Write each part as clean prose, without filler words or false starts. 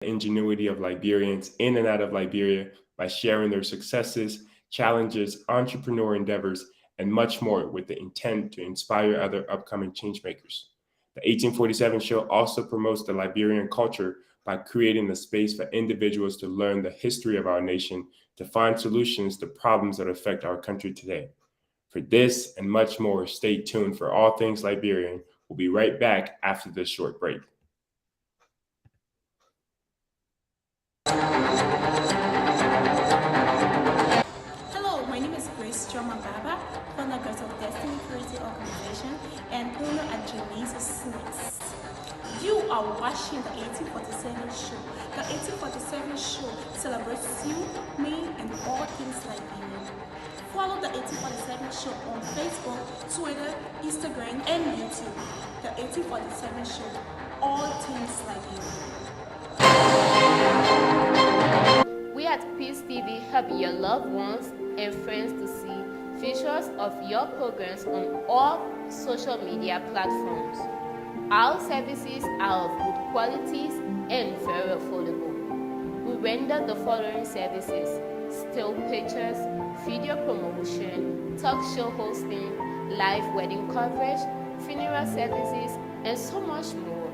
ingenuity of Liberians in and out of Liberia by sharing their successes, challenges, entrepreneur endeavors, and much more with the intent to inspire other upcoming changemakers. The 1847 show also promotes the Liberian culture by creating a space for individuals to learn the history of our nation, to find solutions to problems that affect our country today. For this and much more, stay tuned for All Things Liberian. We'll be right back after this short break. Hello, my name is Grace Choma Baba, founder of Destiny Creative Organization and owner at Genesis Snacks. You are watching the 1847 show. The 1847 show celebrates you, me, and all things Liberian. Follow the 1847 show on Facebook, Twitter, Instagram, and YouTube. The 1847 show, all things Liberian. We at Peace TV help your loved ones and friends to see features of your programs on all social media platforms. Our services are of good qualities and very affordable. We render the following services: still pictures, video promotion, talk show hosting, live wedding coverage, funeral services, and so much more.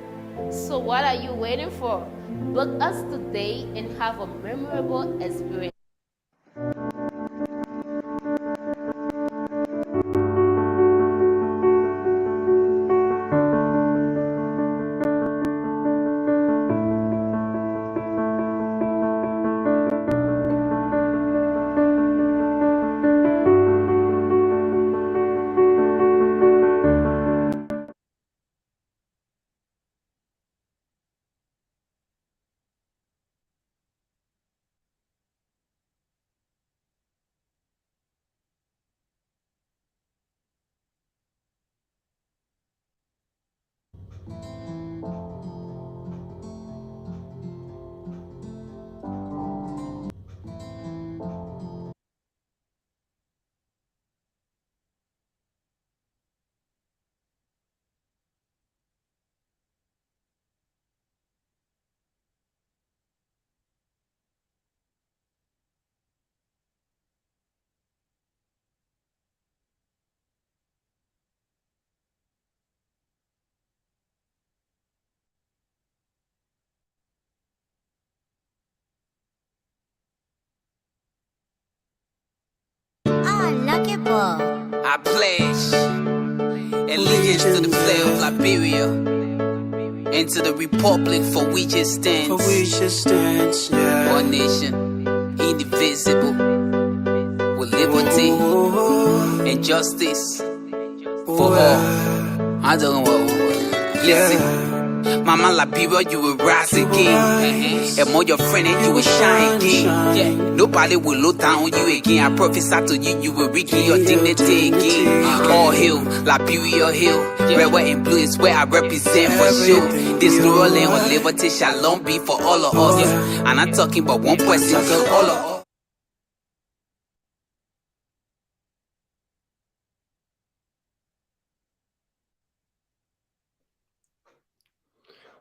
So what are you waiting for? Book us today and have a memorable experience. Lucky ball. I pledge allegiance to the flag of Liberia and to the republic for which it stands. One nation, indivisible, with liberty and justice for all. I don't know. Listen. Mama Liberia, you will rise again. And more your friend and you will shine again. Yeah. Nobody will look down on you again. I prophesy to you, you will regain your dignity again. All hail, Liberia hill. Red, white, and blue is where I represent for sure. This rural land of liberty shall long be for all of us. Yeah. I'm not talking about one person, cause all of us.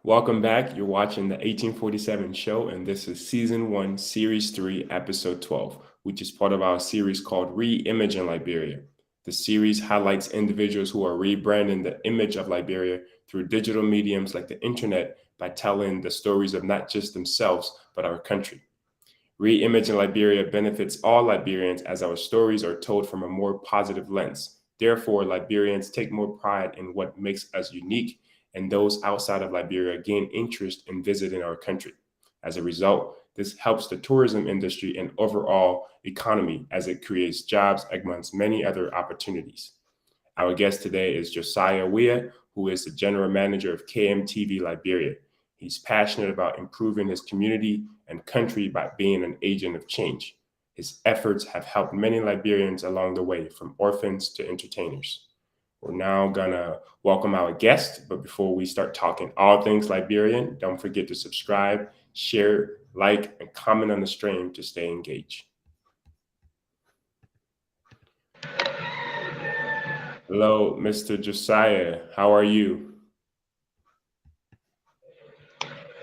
Welcome back. You're watching the 1847 show, and this is Season 1, Series 3, Episode 12, which is part of our series called Reimaging Liberia. The series highlights individuals who are rebranding the image of Liberia through digital mediums like the internet by telling the stories of not just themselves, but our country. Reimaging Liberia benefits all Liberians as our stories are told from a more positive lens. Therefore, Liberians take more pride in what makes us unique, and those outside of Liberia gain interest in visiting our country. As a result, this helps the tourism industry and overall economy as it creates jobs amongst many other opportunities. Our guest today is Josiah Wiah, who is the general manager of KMTV Liberia. He's passionate about improving his community and country by being an agent of change. His efforts have helped many Liberians along the way, from orphans to entertainers. We're now gonna welcome our guest, but before we start talking all things Liberian, don't forget to subscribe, share, like, and comment on the stream to stay engaged. Hello, Mr. Josiah. How are you?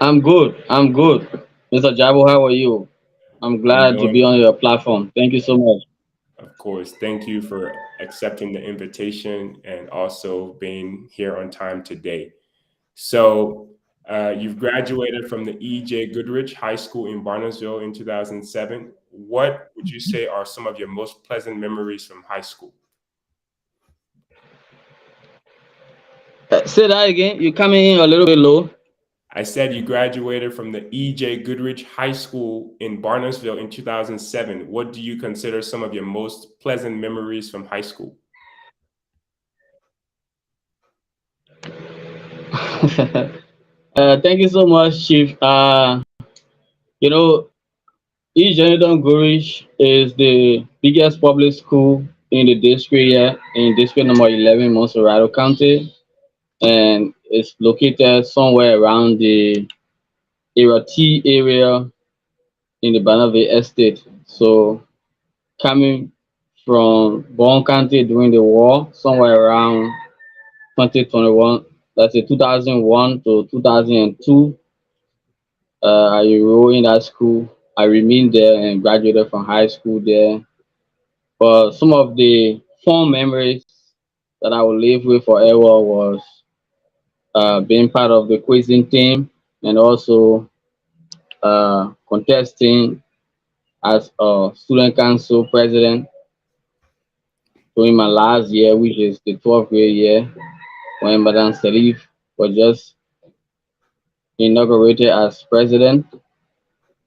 I'm good. I'm good. Mr. Jabo, how are you? I'm I'm glad to be doing, on your platform. Thank you so much. of course. Thank you for accepting the invitation and also being here on time today. So, you've graduated from the E.J. Goodrich High School in Barnesville in 2007. What would you say are some of your most pleasant memories from high school? Say that again. You're coming in a little bit low. I said you graduated from the E.J. Goodrich High School in Barnesville in 2007. What do you consider some of your most pleasant memories from high school? Thank you so much, Chief. You know, East Jonathan Gorish is the biggest public school in the district here, in district number 11, Monserrato County, and it's located somewhere around the Area T area in the Banavie Estate. So coming from Bon County during the war, somewhere around 2021, that's it, 2001 to 2002. I enrolled in that school. I remained there and graduated from high school there. But some of the fond memories that I will live with forever was being part of the quizzing team and also contesting as a student council president during my last year, which is the 12th grade year, when Madame Salif was just inaugurated as president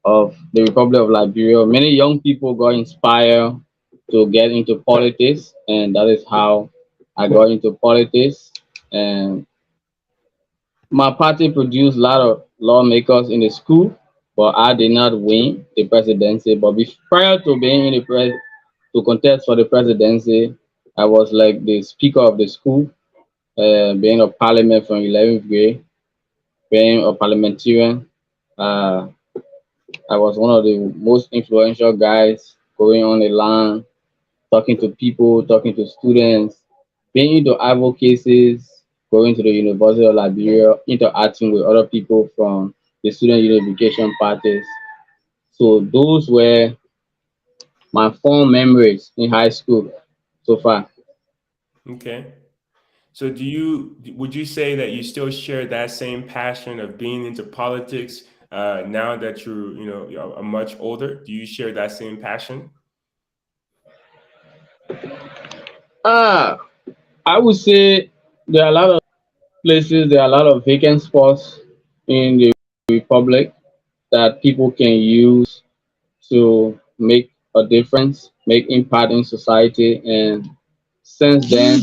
of the Republic of Liberia. Many young people got inspired to get into politics, and that is how I got into politics. And my party produced a lot of lawmakers in the school, but I did not win the presidency. But prior to being in the to contest for the presidency, I was like the speaker of the school, being a parliament from 11th grade, being a parliamentarian. Uh, I was one of the most influential guys going on the land, talking to people, talking to students, being into advocacies, going to the University of Liberia, interacting with other people from the student unification parties. So those were my fond memories in high school so far. Okay. So would you say that you still share that same passion of being into politics now that you're much older? Do you share that same passion? Ah, I would say there are a lot of places, there are a lot of vacant spots in the Republic that people can use to make a difference, make impact in society. And since then,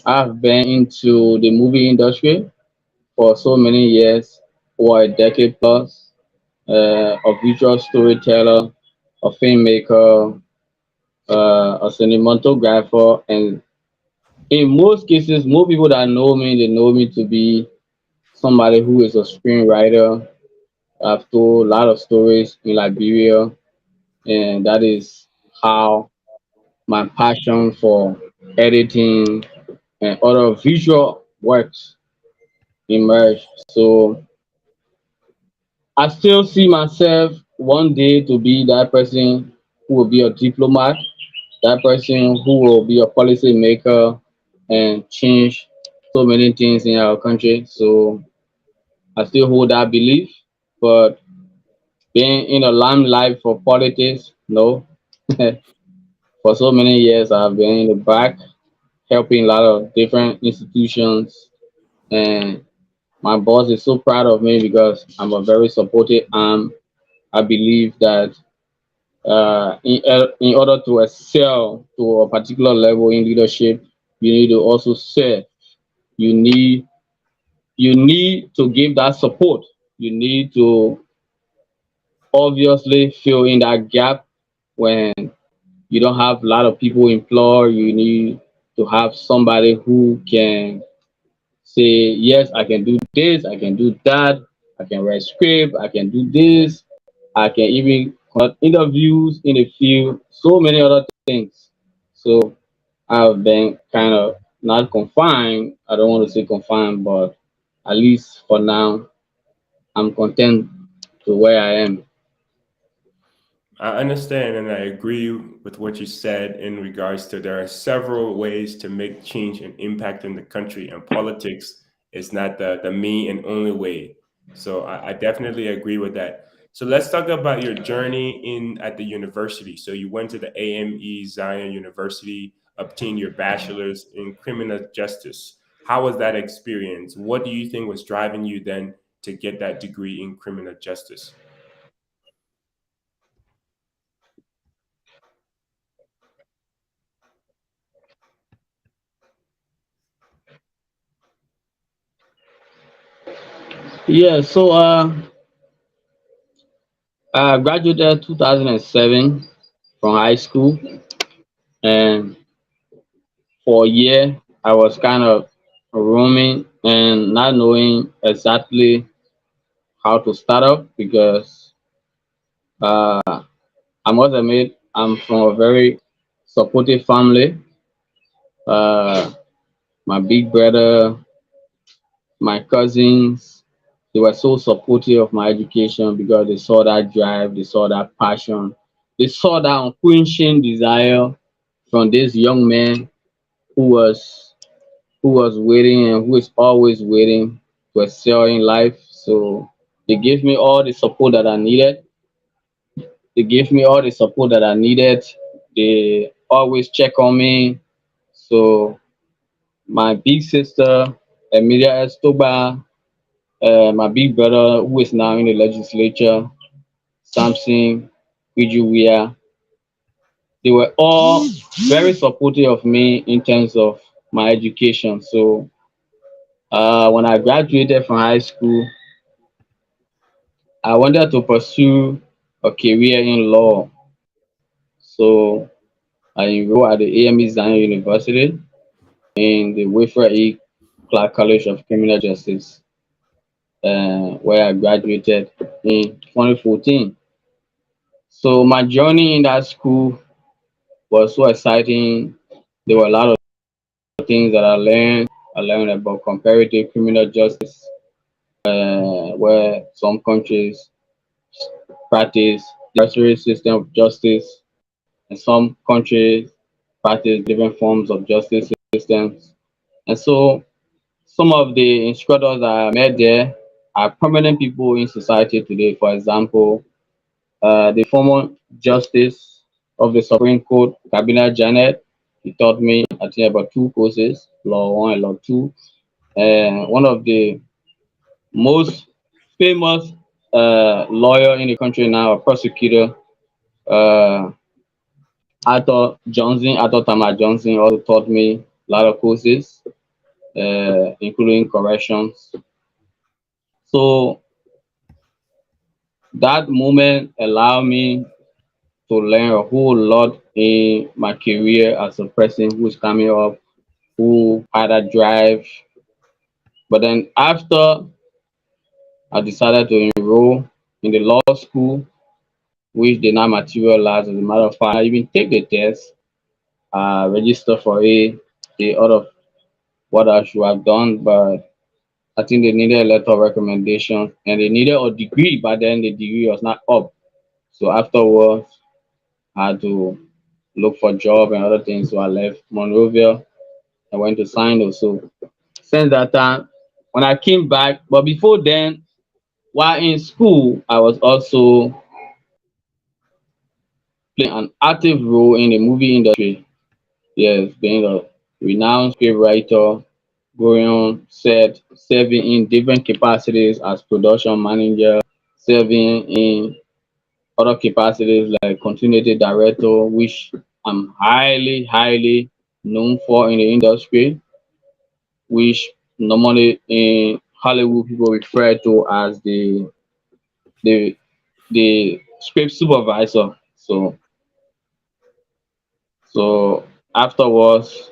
I've been into the movie industry for so many years, over a decade plus, a visual storyteller, a filmmaker, a cinematographer, and in most cases, most people that know me, they know me to be somebody who is a screenwriter. I've told a lot of stories in Liberia, and that is how my passion for editing and other visual works emerged. So I still see myself one day to be that person who will be a diplomat, that person who will be a policy maker and change so many things in our country. So I still hold that belief, but being in a limelight for politics, no. For so many years, I've been in the back helping a lot of different institutions, and my boss is so proud of me because I'm a very supportive arm. I believe that in order to excel to a particular level in leadership, you need to also serve. You need you need to give that support. You need to obviously fill in that gap when you don't have a lot of people employed. You need to have somebody who can say, yes, I can do this, I can do that, I can write script, I can do this, I can even conduct interviews in the field, so many other things. So I've been kind of not confined. I don't want to say confined, but at least for now, I'm content to where I am. I understand and I agree with what you said in regards to there are several ways to make change and impact in the country, and politics is not the main and only way. So I definitely agree with that. So let's talk about your journey in at the university. So you went to the AME Zion University, obtained your bachelor's in criminal justice. How was that experience? What do you think was driving you then to get that degree in criminal justice? Yeah, so I graduated 2007 from high school, and for a year I was kind of roaming and not knowing exactly how to start up because I must admit I'm from a very supportive family. Uh, my big brother, my cousins, they were so supportive of my education because they saw that drive, they saw that passion, they saw that unquenching desire from this young man who was who was waiting and who is always waiting to excel in life. So they gave me all the support that I needed. They gave me all the support that I needed. They always check on me. So my big sister, Emilia Estoba, my big brother, who is now in the legislature, Samson, Wiah, they were all very supportive of me in terms of my education. So when I graduated from high school, I wanted to pursue a career in law. So I enrolled at the AME Zion University in the Wilfred E. Clark College of Criminal Justice, where I graduated in 2014. So my journey in that school was so exciting. There were a lot of things that I learned. I learned about comparative criminal justice, where some countries practice the adversary system of justice, and some countries practice different forms of justice systems. And so some of the instructors that I met there are prominent people in society today. For example, the former Justice of the Supreme Court, Kabina Janet, he taught me, I think, about two courses, Law 1 and Law 2. And one of the most famous lawyer in the country now, a prosecutor, uh, Arthur Tamar Johnson, also taught me a lot of courses, including corrections. So that moment allowed me to learn a whole lot in my career as a person who's coming up, who had a drive. But then after I decided to enroll in the law school, which did not materialize. As a matter of fact, I even take the test, register for it, the other what I should have done, but I think they needed a letter of recommendation and they needed a degree, but then the degree was not up. So afterwards, I had to look for job and other things. So I left Monrovia. I went to Sino. So since that time, when I came back, but before then, while in school, I was also playing an active role in the movie industry. Yes, being a renowned scriptwriter, going on set, serving in different capacities as production manager, serving in other capacities like continuity director, which I'm highly known for in the industry, which normally in Hollywood people refer to as the the script supervisor. So afterwards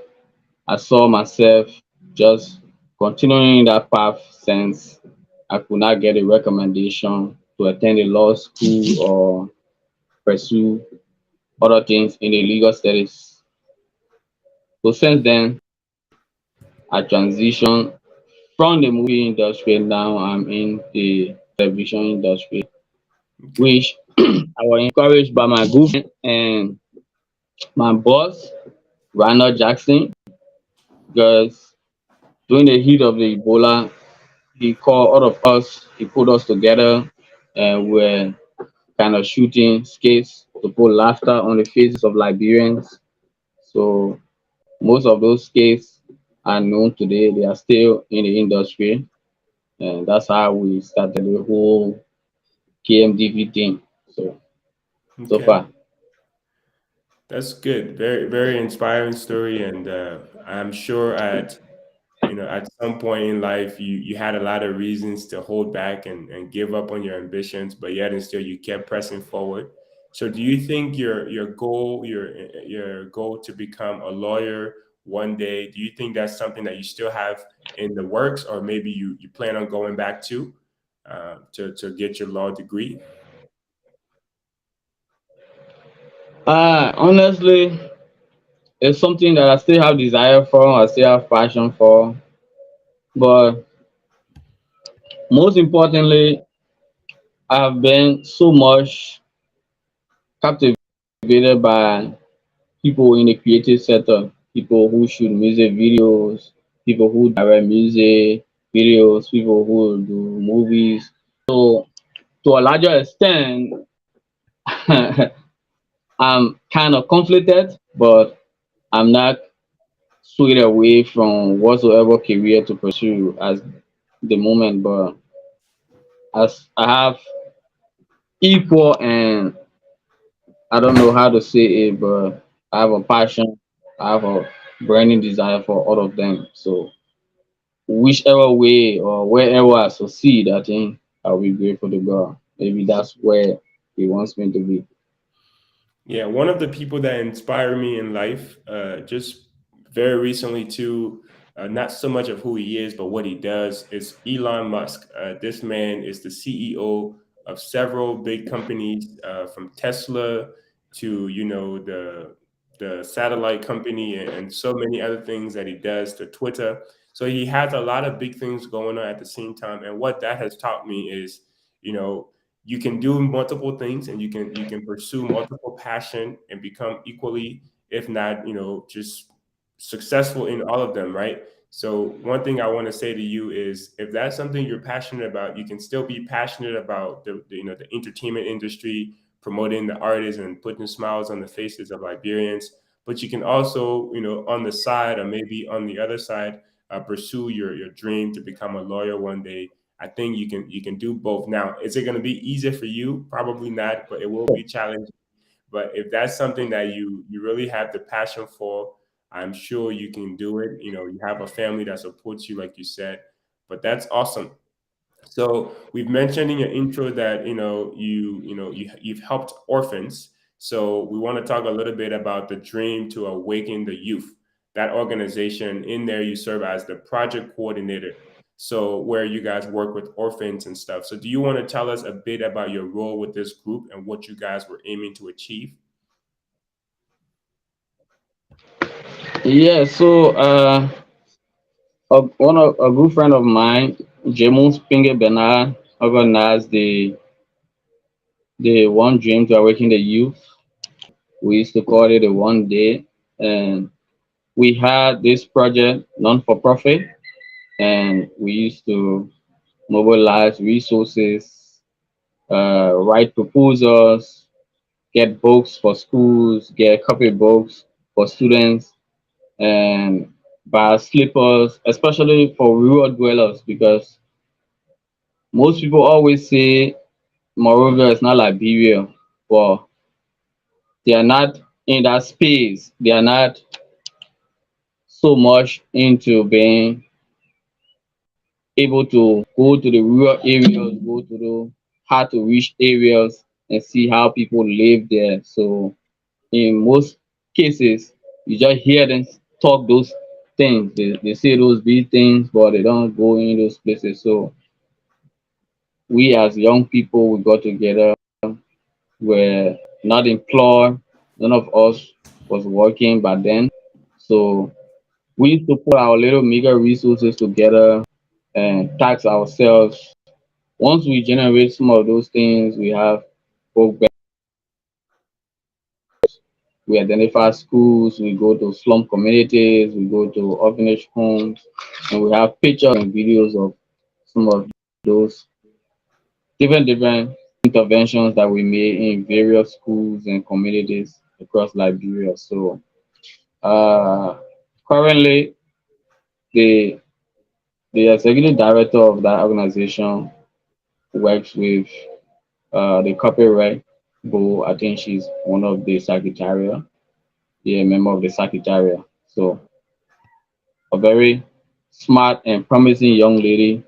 I saw myself just continuing that path since I could not get a recommendation to attend a law school or pursue other things in the legal studies. So since then, I transitioned from the movie industry. Now I'm in the television industry, Okay. which I was encouraged by my good friend and my boss, Ronald Jackson, because during the heat of the Ebola, he called all of us, he put us together, and we're kind of shooting skits to put laughter on the faces of Liberians. So most of those skits are known today. They are still in the industry, and that's how we started the whole KMDV thing. So so Okay. far. That's good. Very, very inspiring story. And I'm sure at some point in life, you had a lot of reasons to hold back and give up on your ambitions, but yet and still you kept pressing forward. So do you think your goal to become a lawyer one day, do you think that's something that you still have in the works, or maybe you plan on going back to get your law degree? Honestly, it's something that I still have desire for, I still have passion for, but most importantly, I've been so much captivated by people in the creative sector, people who shoot music videos, people who direct music videos, people who do movies. So to a larger extent, I'm kind of conflicted, but I'm not swayed away from whatsoever career to pursue as the moment. But as I have equal and I don't know how to say it, but I have a passion, I have a burning desire for all of them. So whichever way or wherever I succeed, I think I'll be grateful to God. Maybe that's where He wants me to be. Yeah, one of the people that inspire me in life, just very recently too, not so much of who he is, but what he does, is Elon Musk. This man is the CEO of several big companies, from Tesla to the satellite company and so many other things that he does to Twitter. So he has a lot of big things going on at the same time. And what that has taught me is, you know, you can do multiple things and you can pursue multiple passion and become equally, if not, just successful in all of them, right? So one thing I want to say to you is, if that's something you're passionate about, you can still be passionate about the entertainment industry, promoting the artists and putting smiles on the faces of Liberians. But you can also, on the side, or maybe on the other side, pursue your dream to become a lawyer one day. I think you can do both. Now, is it going to be easier for you? Probably not, but it will be challenging. But if that's something that you really have the passion for, I'm sure you can do it. You have a family that supports you, like you said. But that's awesome. So we've mentioned in your intro that you've helped orphans. So we want to talk a little bit about the Dream to Awaken the Youth. That organization, in there you serve as the project coordinator. So where you guys work with orphans and stuff. So do you want to tell us a bit about your role with this group and what you guys were aiming to achieve? Yeah, so a good friend of mine, James Pinge Bernard, organized the One Dream to Awaken the Youth. We used to call it a one day, and we had this project non for profit, and we used to mobilize resources, write proposals, get books for schools, get copy books for students, and buy slippers, especially for rural dwellers, because most people always say Moreover is not Liberia, but they are not in that space. They are not so much into being able to go to the rural areas, go to the hard to reach areas and see how people live there. So in most cases, you just hear them talk those things. They say those big things, but they don't go in those places. So we as young people, we got together, were not employed. None of us was working back then. So we used to put our little meager resources together and tax ourselves Once we generate some of those things, we have book bags, we identify schools, we go to slum communities, we go to orphanage homes, and we have pictures and videos of some of those different interventions that we made in various schools and communities across Liberia. So uh, currently, the the executive director of that organization works with the copyright board. I think she's one of the secretariat, yeah, member of the secretariat. So a very smart and promising young lady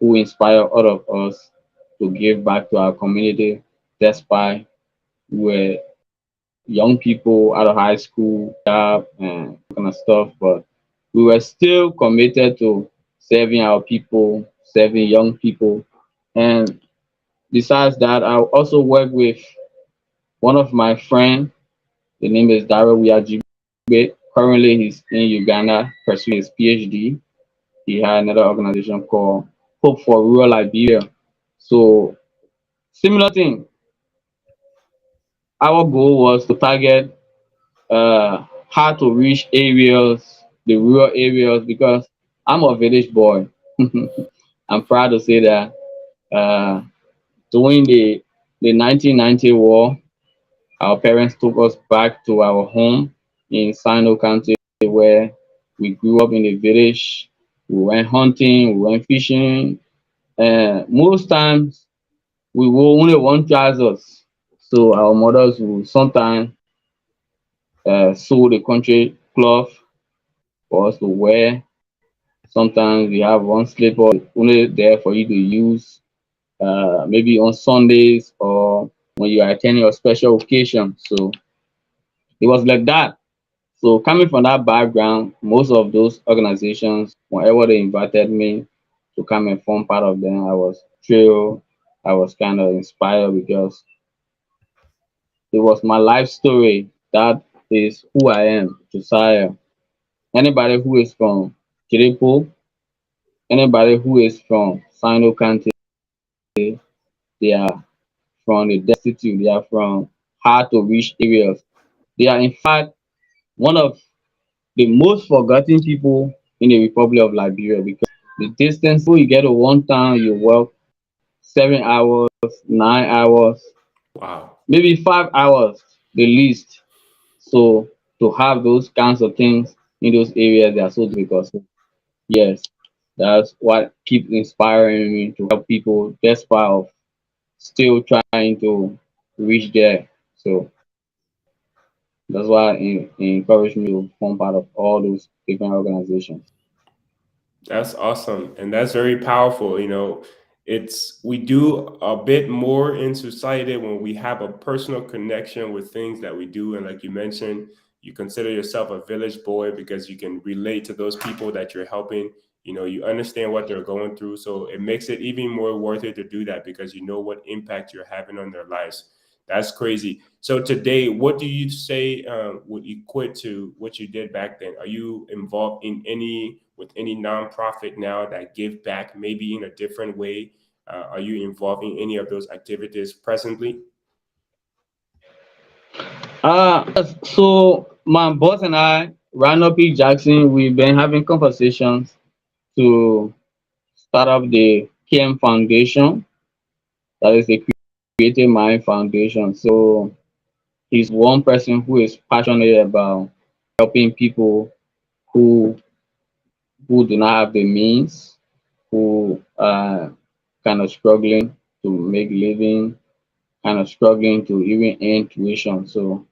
who inspire all of us to give back to our community despite we're young people out of high school, job and kind of stuff, but we were still committed to serving our people, serving young people. And besides that, I also work with one of my friends. The name is Wiah. Currently, he's in Uganda pursuing his PhD. He had another organization called Hope for Rural Liberia. So similar thing. Our goal was to target how to reach areas, the rural areas, because I'm a village boy. I'm proud to say that uh, during the 1990 war, our parents took us back to our home in Sino County where we grew up in the village. We went hunting, we went fishing, and most times we wore only one trousers. So our mothers would sometimes sew the country cloth for us to wear. Sometimes we have one slipper only there for you to use, maybe on Sundays or when you are attending a special occasion. So it was like that. So coming from that background, most of those organizations, whenever they invited me to come and form part of them, I was thrilled. I was kind of inspired because it was my life story. That is who I am, Josiah. Anybody who is from Kiripo, anybody who is from Sino County, they are from the destitute, they are from hard to reach areas. They are in fact one of the most forgotten people in the Republic of Liberia because the distance you get to one town, you walk 7 hours, 9 hours, Wow. maybe 5 hours the least. So to have those kinds of things in those areas, they are so difficult. So yes, that's what keeps inspiring me to help people despite of still trying to reach there. So that's why it encouraged me to form part of all those different organizations. That's awesome. And that's very powerful. It's we do a bit more in society when we have a personal connection with things that we do. And like you mentioned, you consider yourself a village boy because you can relate to those people that you're helping. You understand what they're going through. So it makes it even more worth it to do that because you know what impact you're having on their lives. That's crazy. So today, what do you say would equate to what you did back then? Are you involved in any nonprofit now that give back, maybe in a different way? Are you involved in any of those activities presently? So my boss and I, Randall P. Jackson, we've been having conversations to start up the KM Foundation, that is the Creative Mind Foundation. So he's one person who is passionate about helping people who do not have the means, who are kind of struggling to make living, kind of struggling to even earn tuition. So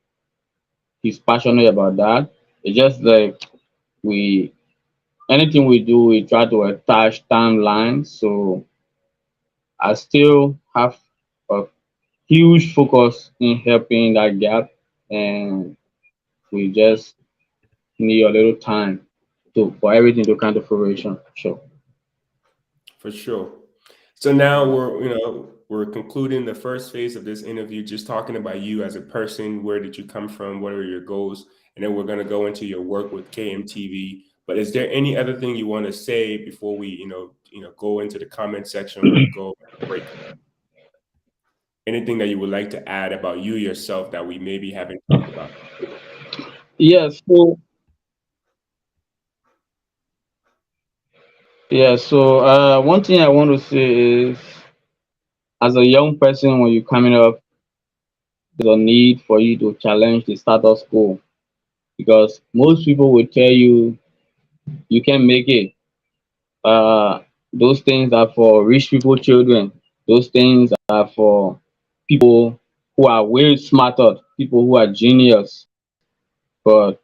he's passionate about that. It's just like we anything we do, we try to attach timelines. So I still have a huge focus in helping that gap, and we just need a little time to for everything to come to fruition. Sure. For sure. So now we're concluding the first phase of this interview, just talking about you as a person. Where did you come from? What are your goals? And then we're going to go into your work with KMTV. But is there any other thing you want to say before we go into the comment section. We're going to go break. Anything that you would like to add about you yourself that we maybe haven't talked about? Yeah, so one thing I want to say is, as a young person, when you're coming up, there's a need for you to challenge the status quo, because most people will tell you you can make it. Those things are for rich people children. Those things are for people who are way smarter, people who are genius. But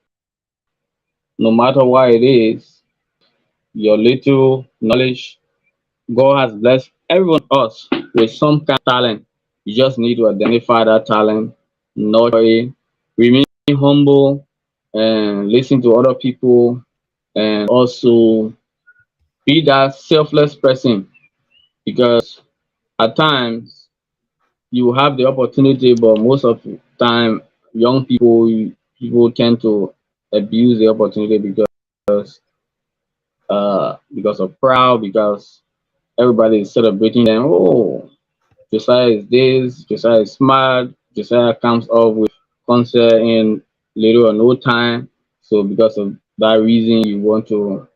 no matter what it is, your little knowledge, God has blessed everyone us with some kind of talent. You just need to identify that talent, nurture it, remain humble, and listen to other people, and also be that selfless person. Because at times you have the opportunity, but most of the time, young people tend to abuse the opportunity because of proud, because everybody is celebrating them. Oh, Josiah is this, Josiah is smart, Josiah comes up with concert in little or no time. So because of that reason, you want to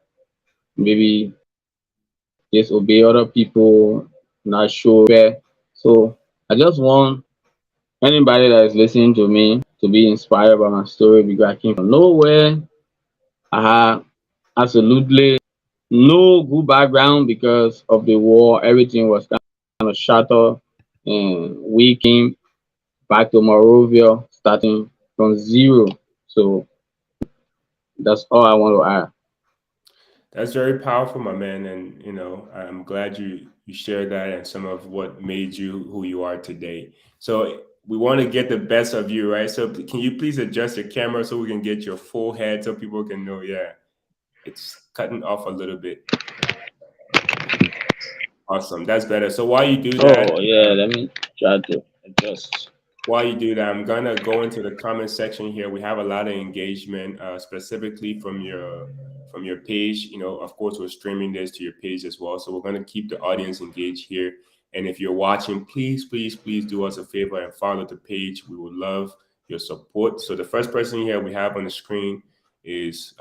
maybe disobey other people, not show fair. So I just want anybody that is listening to me to be inspired by my story, because I came from nowhere. I had absolutely no good background because of the war. Everything was kind of shattered, and we came back to Morovia starting from zero. So that's all I want to add. That's very powerful, my man, and I'm glad you shared that and some of what made you who you are today. So we want to get the best of you, right? So can you please adjust your camera so we can get your full head so people can know? Yeah, it's cutting off a little bit. Awesome, that's better. So while you do that, Oh yeah, let me try to adjust. while you do that, I'm gonna go into the comment section here. We have a lot of engagement, specifically from your page. Of course, we're streaming this to your page as well, so we're gonna keep the audience engaged here. And if you're watching, please, please, please do us a favor and follow the page. We would love your support. So the first person here we have on the screen is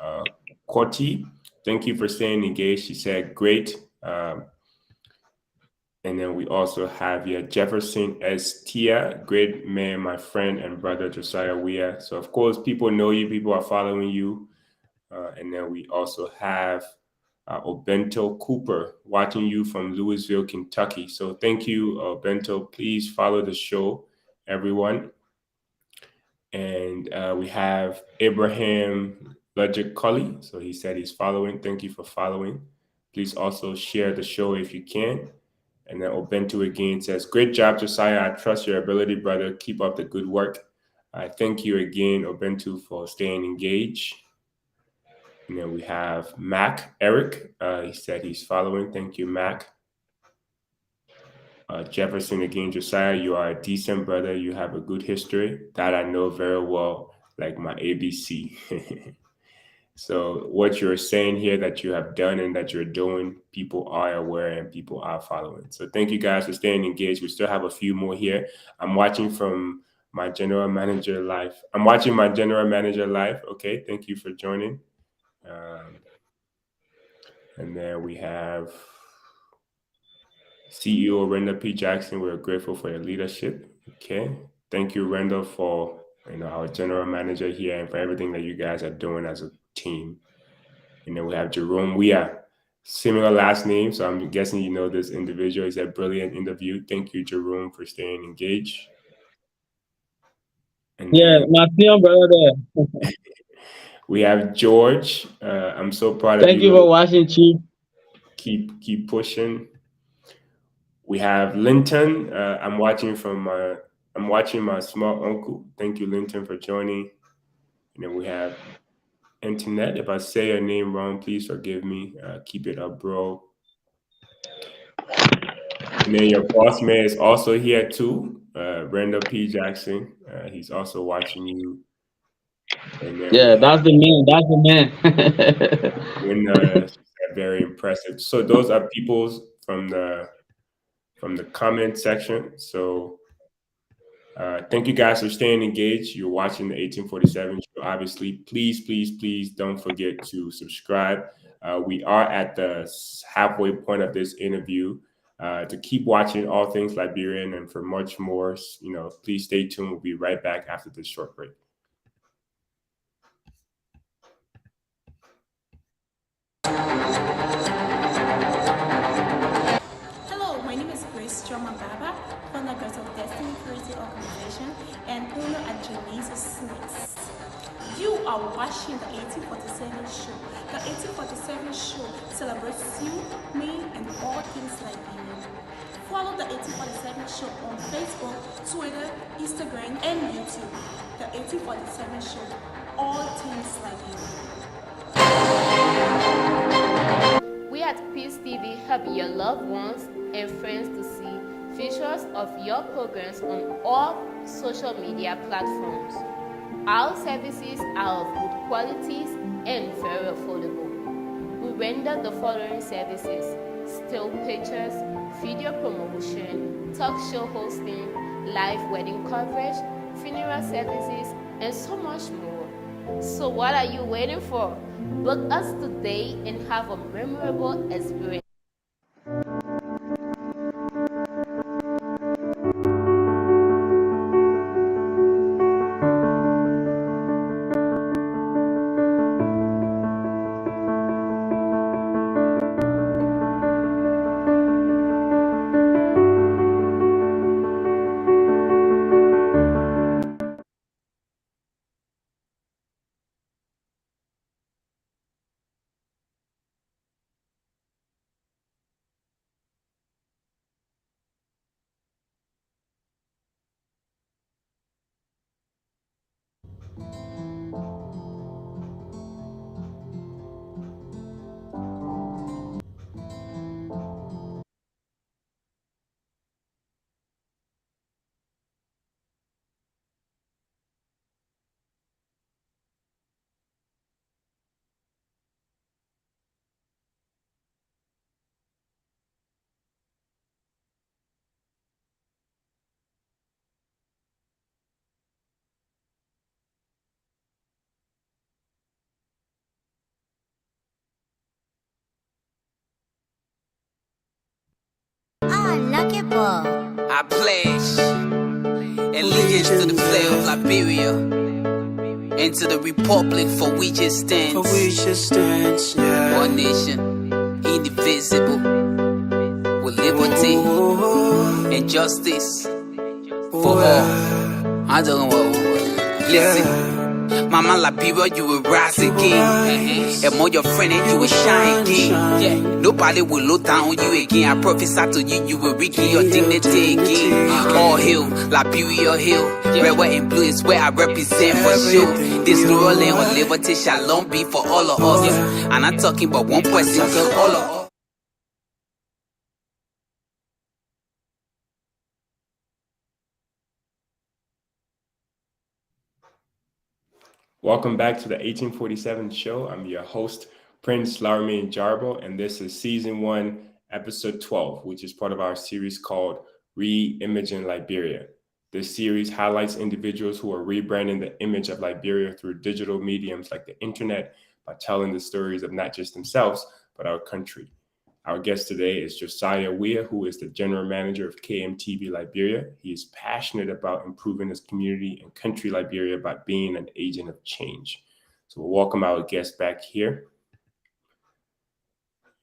Corti. Thank you for staying engaged. She said, "Great." And then we also have here Jefferson S. Tia, great man, my friend and brother Josiah Wiah. So of course, people know you, people are following you. And then we also have Obento Cooper watching you from Louisville, Kentucky. So thank you, Obento. Please follow the show, everyone. And we have Abraham Logic Cully. So he said he's following. Thank you for following. Please also share the show if you can. And then Obento again says, "Great job, Josiah. I trust your ability, brother. Keep up the good work." I thank you again, Obento, for staying engaged. And then we have Mac Eric. He said he's following. Thank you, Mac. Jefferson again, Josiah, you are a decent brother. You have a good history that I know very well, like my ABC. So what you're saying here that you have done and that you're doing, people are aware and people are following. So thank you guys for staying engaged. We still have a few more here. I'm watching from my general manager live. I'm watching my general manager live. Okay, thank you for joining. And then we have CEO Renda P. Jackson. We're grateful for your leadership. Okay, thank you, Renda, for our general manager here and for everything that you guys are doing as a team. And then we have Jerome Wiah, similar last name, so I'm guessing you know this individual. He's a brilliant interview. Thank you, Jerome, for staying engaged. And Yeah, my senior brother there. we have George. I'm so proud of Thank you. you for watching, Chief. Keep pushing. We have Linton. I'm watching my small uncle. Thank you, Linton, for joining. And then we have Internet. If I say your name wrong, please forgive me. Keep it up, bro. And then your boss man is also here too, Randall P. Jackson. He's also watching you. And then Yeah, that's the man. That's the man. when she said very impressive. So those are people from the comment section. So thank you guys for staying engaged. You're watching the 1847 show. Obviously, please don't forget to subscribe. We are at the halfway point of this interview. To keep watching all things Liberian and for much more, please stay tuned. We'll be right back after this short break. Hello, my name is Baba, founder of Destiny Creative Organization and owner at Josiah Snacks. You are watching the 1847 show. The 1847 show celebrates you, me, and all things Liberian. Follow the 1847 show on Facebook, Twitter, Instagram, and YouTube. The 1847 show, all things Liberian. We at Peace TV help your loved ones and friends to see features of your programs on all social media platforms. Our services are of good qualities and very affordable. We render the following services: still pictures, video promotion, talk show hosting, live wedding coverage, funeral services, and so much more. So what are you waiting for? Book us today and have a memorable experience. I pledge allegiance to the flag of Liberia and to the republic for which it stands. One nation, indivisible, with liberty and justice for all. I don't know. Listen. Mama Liberia, you will rise again. And more your friend and you will shine again. Yeah. Nobody will look down on you again. I prophesy to you, you will regain your dignity again. All hill, Liberia hill. Red, white, and blue is where I represent for sure. This new land of liberty shall long be for all of us. And I'm talking about one person, cause all of us. Welcome back to the 1847 show. I'm your host, Prince Larmain Jarbo, and this is season 1, episode 12, which is part of our series called Reimaging Liberia. This series highlights individuals who are rebranding the image of Liberia through digital mediums like the internet by telling the stories of not just themselves, but our country. Our guest today is Josiah Wiah, who is the general manager of KMTV Liberia. He is passionate about improving his community and country Liberia by being an agent of change. So we'll welcome our guest back here.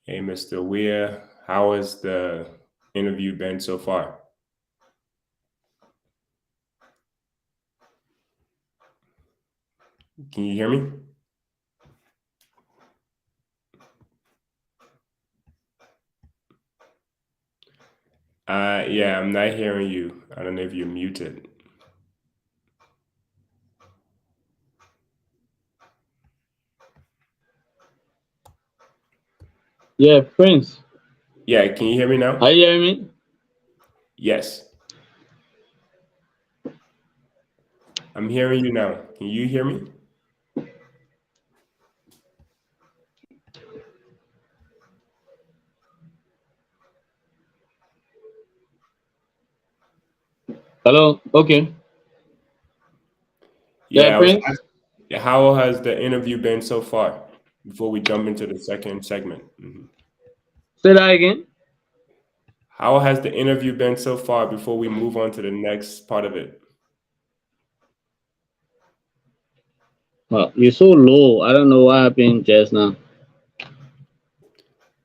Hey, Mr. Wiah, how has the interview been so far? Can you hear me? Yeah, I'm not hearing you. I don't know if you're muted. Yeah, Prince. Yeah, can you hear me now? Are you hearing me? Yes. I'm hearing you now. Can you hear me? Hello. Okay. Yeah, Yeah, I was Prince. asking, how has the interview been so far before we jump into the second segment? Say that again. How has the interview been so far before we move on to the next part of it? Well, you're so low. I don't know what happened just now.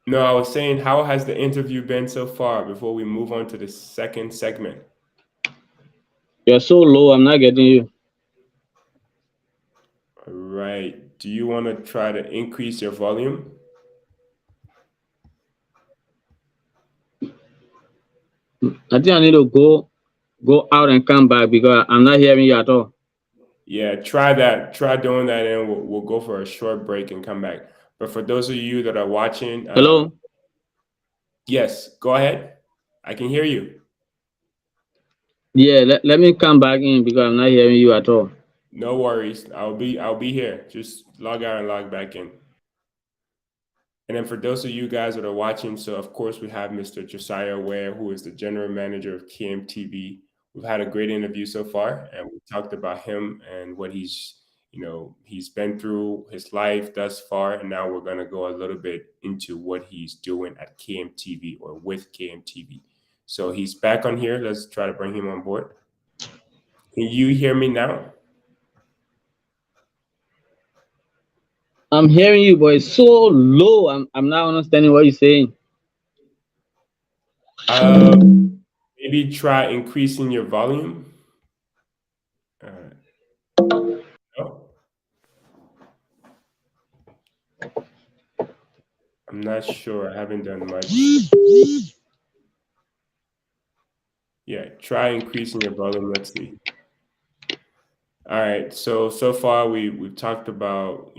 No, I was saying, how has the interview been so far before we move on to the second segment? You're so low. I'm not getting you. All right. Do you want to try to increase your volume? I think I need to go out and come back because I'm not hearing you at all. Yeah, try that. Try doing that, and we'll go for a short break and come back. But for those of you that are watching, Hello. yes, go ahead. I can hear you. Yeah. Let me come back in because I'm not hearing you at all. No worries. I'll be here. Just log out and log back in. And then for those of you guys that are watching, so of course we have Mr. Josiah Ware, who is the general manager of KMTV. We've had a great interview so far, and we talked about him and what he's been through, his life thus far, and now we're going to go a little bit into what he's doing at KMTV or with KMTV. So he's back on here. Let's try to bring him on board. Can you hear me now? I'm hearing you, but it's so low. I'm not understanding what you're saying. Uh, Maybe try increasing your volume. No, I'm not sure. I haven't done much. Yeah, try increasing your volume. Let's see. All right. So far we've talked about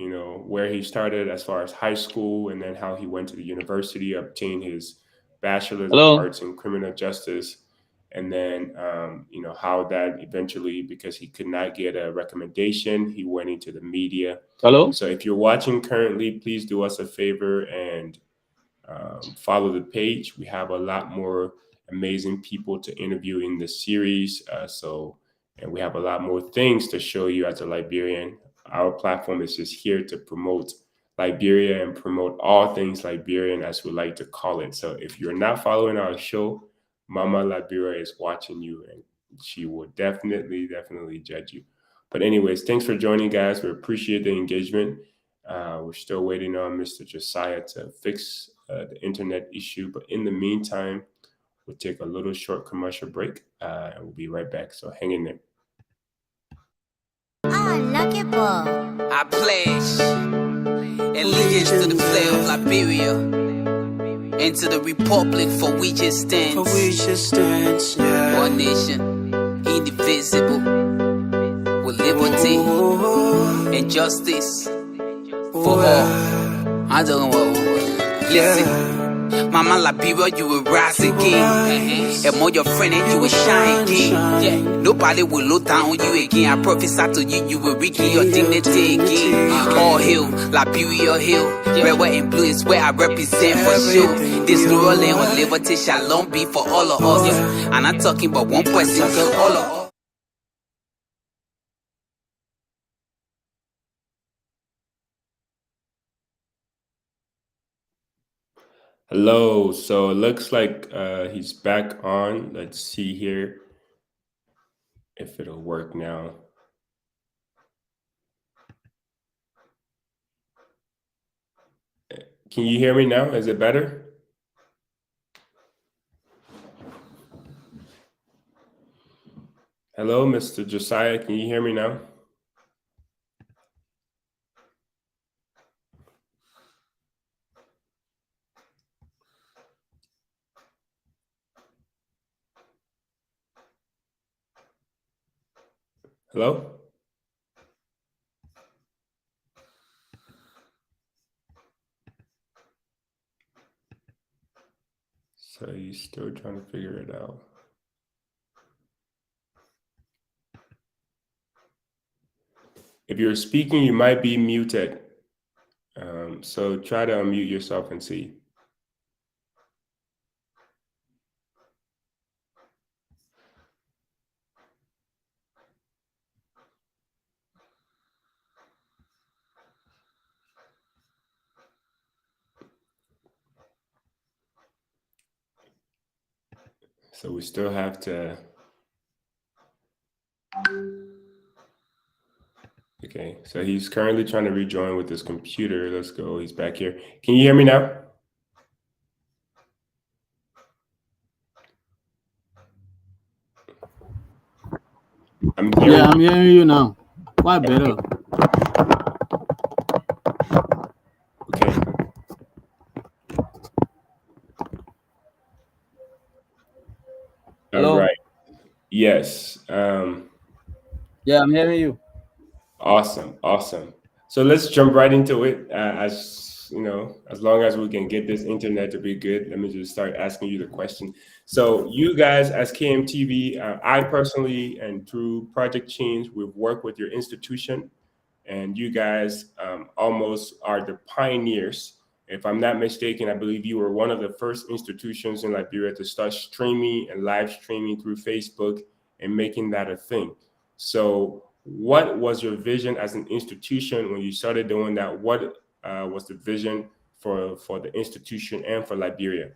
where he started as far as high school, and then how he went to the university, obtained his bachelor's of Hello. arts in criminal justice, and then how that eventually, because he could not get a recommendation, he went into the media. Hello. So if you're watching currently, please do us a favor and follow the page. We have a lot more amazing people to interview in this series. And we have a lot more things to show you as a Liberian. Our platform is just here to promote Liberia and promote all things Liberian, as we like to call it. So if you're not following our show, Mama Liberia is watching you, and she will definitely judge you. But anyways, thanks for joining, guys. We appreciate the engagement. We're still waiting on Mr. Josiah to fix the internet issue. But in the meantime, we'll take a little short commercial break and we'll be right back. So hang in there. I pledge allegiance to the flag of Liberia and to the republic for which it stands. One nation, indivisible, with liberty and justice for all. I don't know. Listen. Mama Liberia, you will rise again. And more your friend and you will shine again. Yeah. Nobody will look down on you again. I prophesy to you, you will regain your dignity again. All hill, Liberia hill. Red, white, and blue is where I represent for sure. This new land of liberty shall long be for all of us. I'm not talking about one person, all of us. Hello. So it looks like he's back on. Let's see here if it'll work now. Can you hear me now? Is it better? Hello, Mr. Josiah. Can you hear me now? Hello? So he's still trying to figure it out. If you're speaking, you might be muted. So try to unmute yourself and see. So we still have to. Okay, so he's currently trying to rejoin with his computer. Let's go. He's back here. Can you hear me now? I'm hearing Yeah, I'm you. hearing you now. Quite better. Okay. All Hello. right. Yes. Yeah, I'm hearing you. Awesome. Awesome. So let's jump right into it. As you know, as long as we can get this internet to be good, let me just start asking you the question. So, you guys, as KMTV, I personally and through Project Change, we've worked with your institution, and you guys almost are the pioneers. If I'm not mistaken, I believe you were one of the first institutions in Liberia to start streaming and live streaming through Facebook and making that a thing. So, what was your vision as an institution when you started doing that? What was the vision for the institution and for Liberia?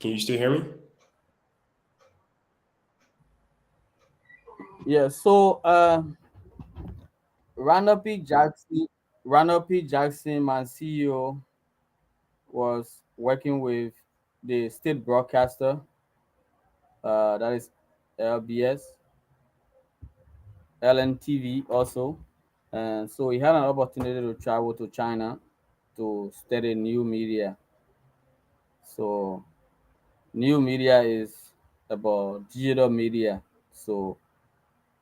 Can you still hear me? Yeah, so Randall P. Jackson, my CEO, was working with the state broadcaster, that is LBS, LNTV also. And so he had an opportunity to travel to China to study new media. So new media is about digital media. So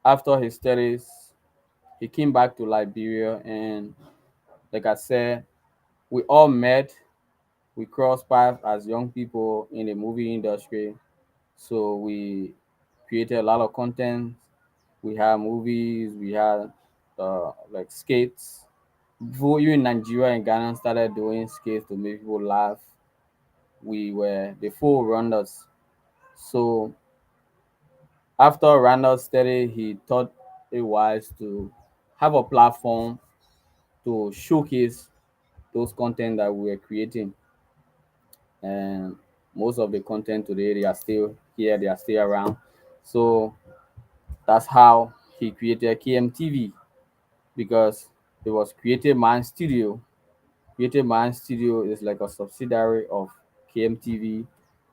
after his studies, he came back to Liberia, and like I said, we all met. We crossed paths as young people in the movie industry. So we created a lot of content. We had movies. We had like skates. Before even Nigeria and Ghana started doing skates to make people laugh, we were the full runners. So after Randall's study, he thought it wise to have a platform to showcase those content that we were creating. And most of the content today, they are still here, they are still around. So that's how he created KMTV, because it was Creative Mind Studio. Creative Mind Studio is like a subsidiary of KMTV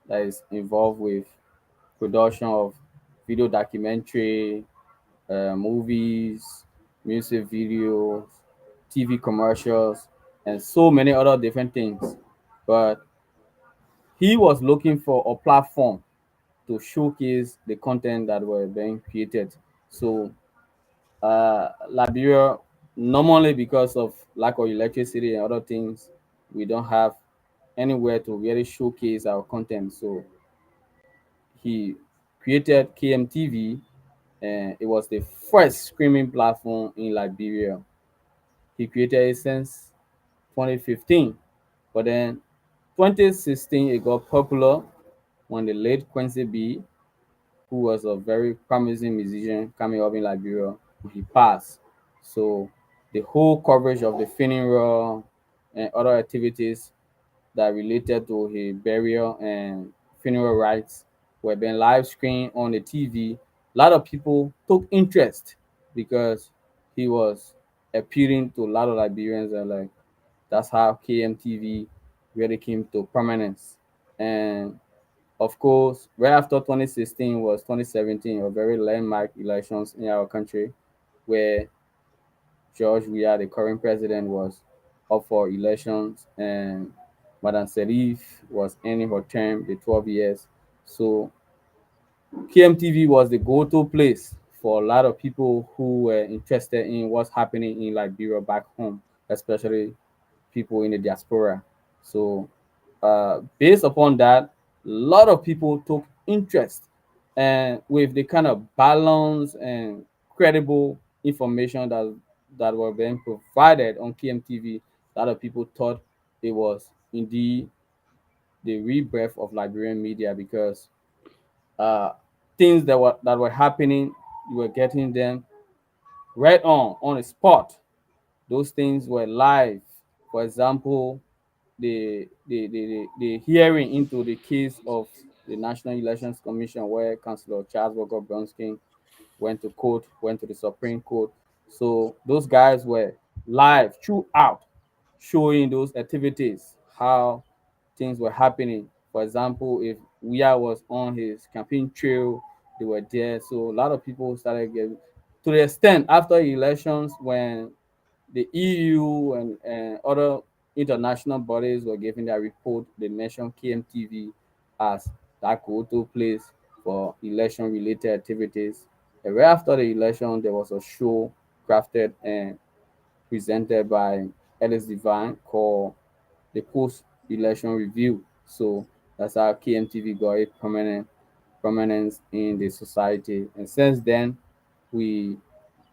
that is involved with production of video documentary, movies, music videos, TV commercials, and so many other different things. But he was looking for a platform to showcase the content that were being created. So Liberia, normally because of lack of electricity and other things, we don't have anywhere to really showcase our content. So he created KMTV, and it was the first streaming platform in Liberia. He created it since 2015, but then 2016 it got popular when the late Quincy B, who was a very promising musician coming up in Liberia, he passed. So the whole coverage of the funeral and other activities that related to his burial and funeral rites were being live screened on the TV. A lot of people took interest because he was appealing to a lot of Liberians, and like that's how KMTV really came to prominence. And of course, right after 2016 was 2017, a very landmark elections in our country, where George Weah, the current president, was up for elections, and Madam Serif was ending her term, the 12 years. So KMTV was the go-to place for a lot of people who were interested in what's happening in Liberia back home, especially people in the diaspora. So, based upon that, a lot of people took interest, and with the kind of balance and credible information that were being provided on KMTV, a lot of people thought it was indeed the rebirth of Liberian media, because uh, things that were happening, you were getting them right on the spot. Those things were live For example, the hearing into the case of the National Elections Commission, where Councillor Charles Walker Bronskin went to court, went to the Supreme Court. So those guys were live throughout, showing those activities, how things were happening. For example, if Wiah was on his campaign trail, they were there. So a lot of people started getting, to the extent after elections, when the EU and other international bodies were giving their report, they mentioned KMTV as that go-to place for election-related activities. And right after the election, there was a show crafted and presented by Ellis Divine called the Post-Election Review. So that's how KMTV got a prominence in the society. And since then, we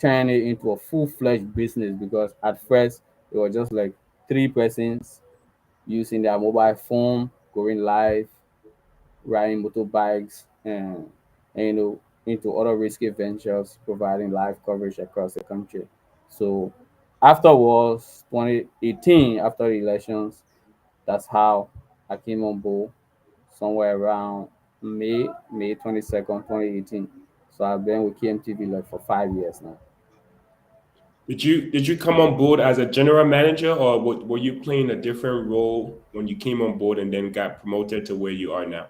turned it into a full-fledged business, because at first it was just like three persons using their mobile phone, going live, riding motorbikes, and into other risky ventures, providing live coverage across the country. So afterwards, 2018, after the elections, that's how I came on board somewhere around May 22nd, 2018. So I've been with KMTV like for 5 years now. Did you come on board as a general manager, or were you playing a different role when you came on board and then got promoted to where you are now?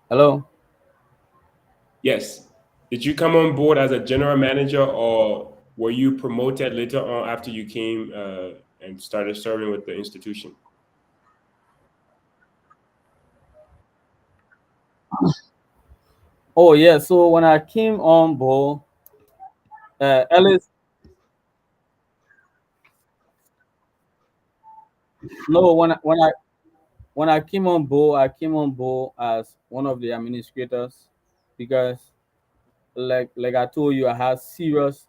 Hello. Yes. Did you come on board as a general manager, or were you promoted later on after you came and started serving with the institution? Oh yeah. So when I came on board, Ellis. No, when I came on board, I came on board as one of the administrators, because like I told you, I have serious,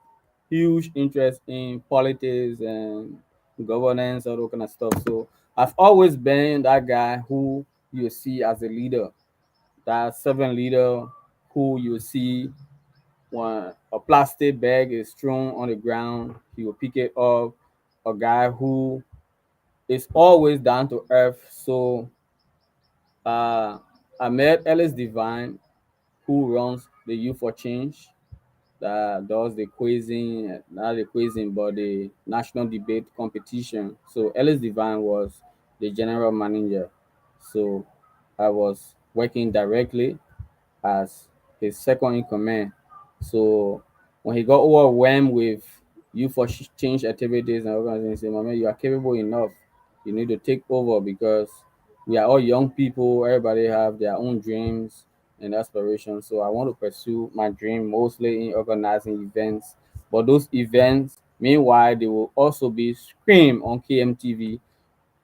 huge interest in politics and governance, all that kind of stuff. So I've always been that guy who you see as a leader, that servant leader who you see when a plastic bag is thrown on the ground, he will pick it up. A guy who is always down to earth. So I met Ellis Divine, who runs the Youth for Change, that does the quizzing, not the quizzing, but the national debate competition. So Ellis Divine was the general manager. So I was working directly as his second in command. So when he got overwhelmed with you for change activities and organizations, he said, "Mama, you are capable enough. You need to take over, because we are all young people. Everybody have their own dreams and aspirations. So I want to pursue my dream mostly in organizing events. But those events, meanwhile, they will also be streamed on KMTV.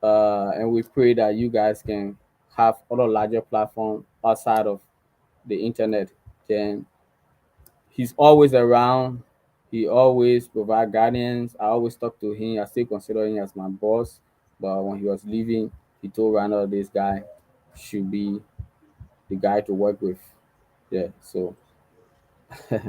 And we pray that you guys can have other larger platform outside of the internet. Then he's always around. He always provide guidance. I always talk to him. I still consider him as my boss. But when he was leaving, he told Randall this guy should be the guy to work with. Yeah, so So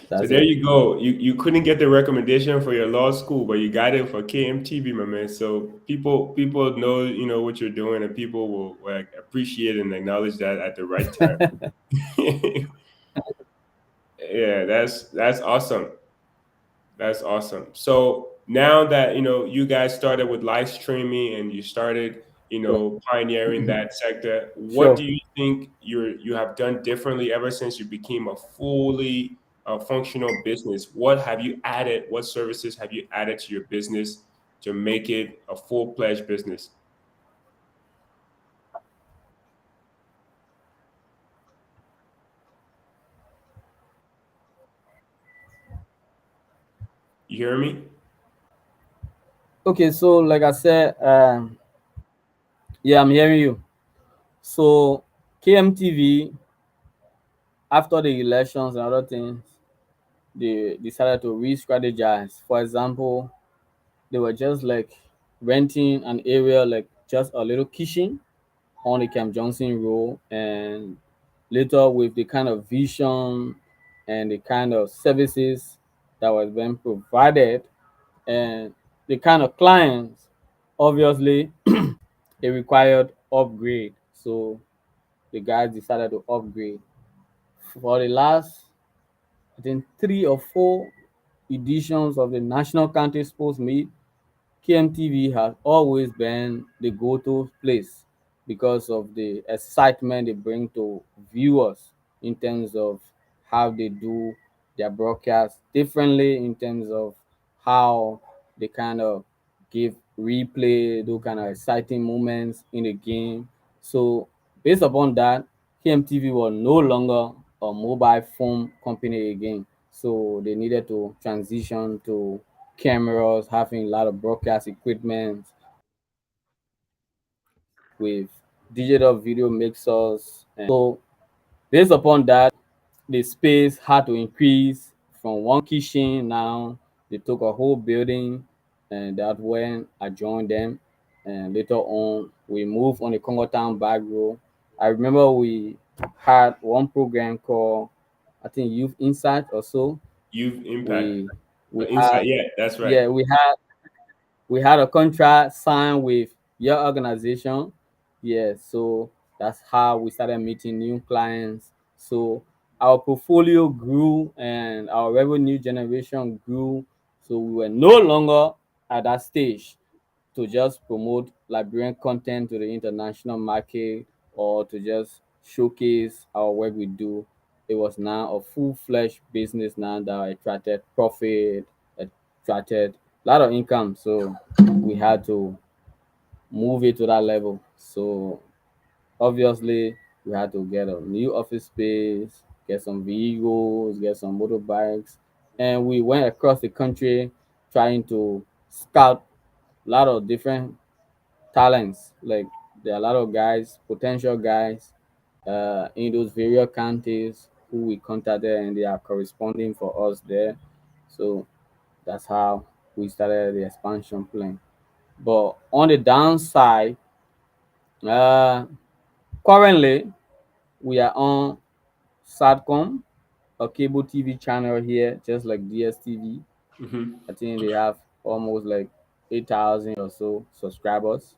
that's there it. you go. You couldn't get the recommendation for your law school, but you got it for KMTV, my man. So people know what you're doing, and people will like appreciate and acknowledge that at the right time. Yeah, that's awesome. That's awesome. So now that you guys started with live streaming and you started Sure. pioneering that sector, what Sure. do you think you have done differently ever since you became a fully functional business? What have you added? What services have you added to your business to make it a full-fledged business? You hear me? Okay, so like I said, yeah, I'm hearing you. So KMTV, after the elections and other things, they decided to re-strategize. For example, they were just like renting an area, like just a little kitchen on the Camp Johnson Road, and later with the kind of vision and the kind of services that was being provided, and the kind of clients, obviously, it required upgrade. So the guys decided to upgrade. For the last, I think, 3 or 4 editions of the National County Sports Meet, KMTV has always been the go-to place because of the excitement they bring to viewers in terms of how they do their broadcast differently, in terms of how they kind of give replay, those kind of exciting moments in the game. So based upon that, KMTV was no longer a mobile phone company again. So they needed to transition to cameras, having a lot of broadcast equipment with digital video mixers. And so based upon that, the space had to increase from one kitchen. Now they took a whole building, and that when I joined them. And later on, we moved on the Congo Town back row. I remember we had one program called, I think, Youth Insight or so. Youth impact. We had, Insight. Yeah, that's right. yeah, we had a contract signed with your organization. Yeah, so that's how we started meeting new clients. So our portfolio grew and our revenue generation grew. So we were no longer at that stage to just promote Liberian content to the international market or to just showcase our work we do. It was now a full-fledged business now that attracted profit, attracted a lot of income. So we had to move it to that level. So obviously we had to get a new office space, get some vehicles, get some motorbikes, and we went across the country trying to scout a lot of different talents. Like there are a lot of guys, potential guys, in those various counties who we contacted, and they are corresponding for us there. So that's how we started the expansion plan. But on the downside, uh, currently we are on Satcom, a cable TV channel here, just like DSTV. Hmm. I think they have almost like 8,000 or so subscribers.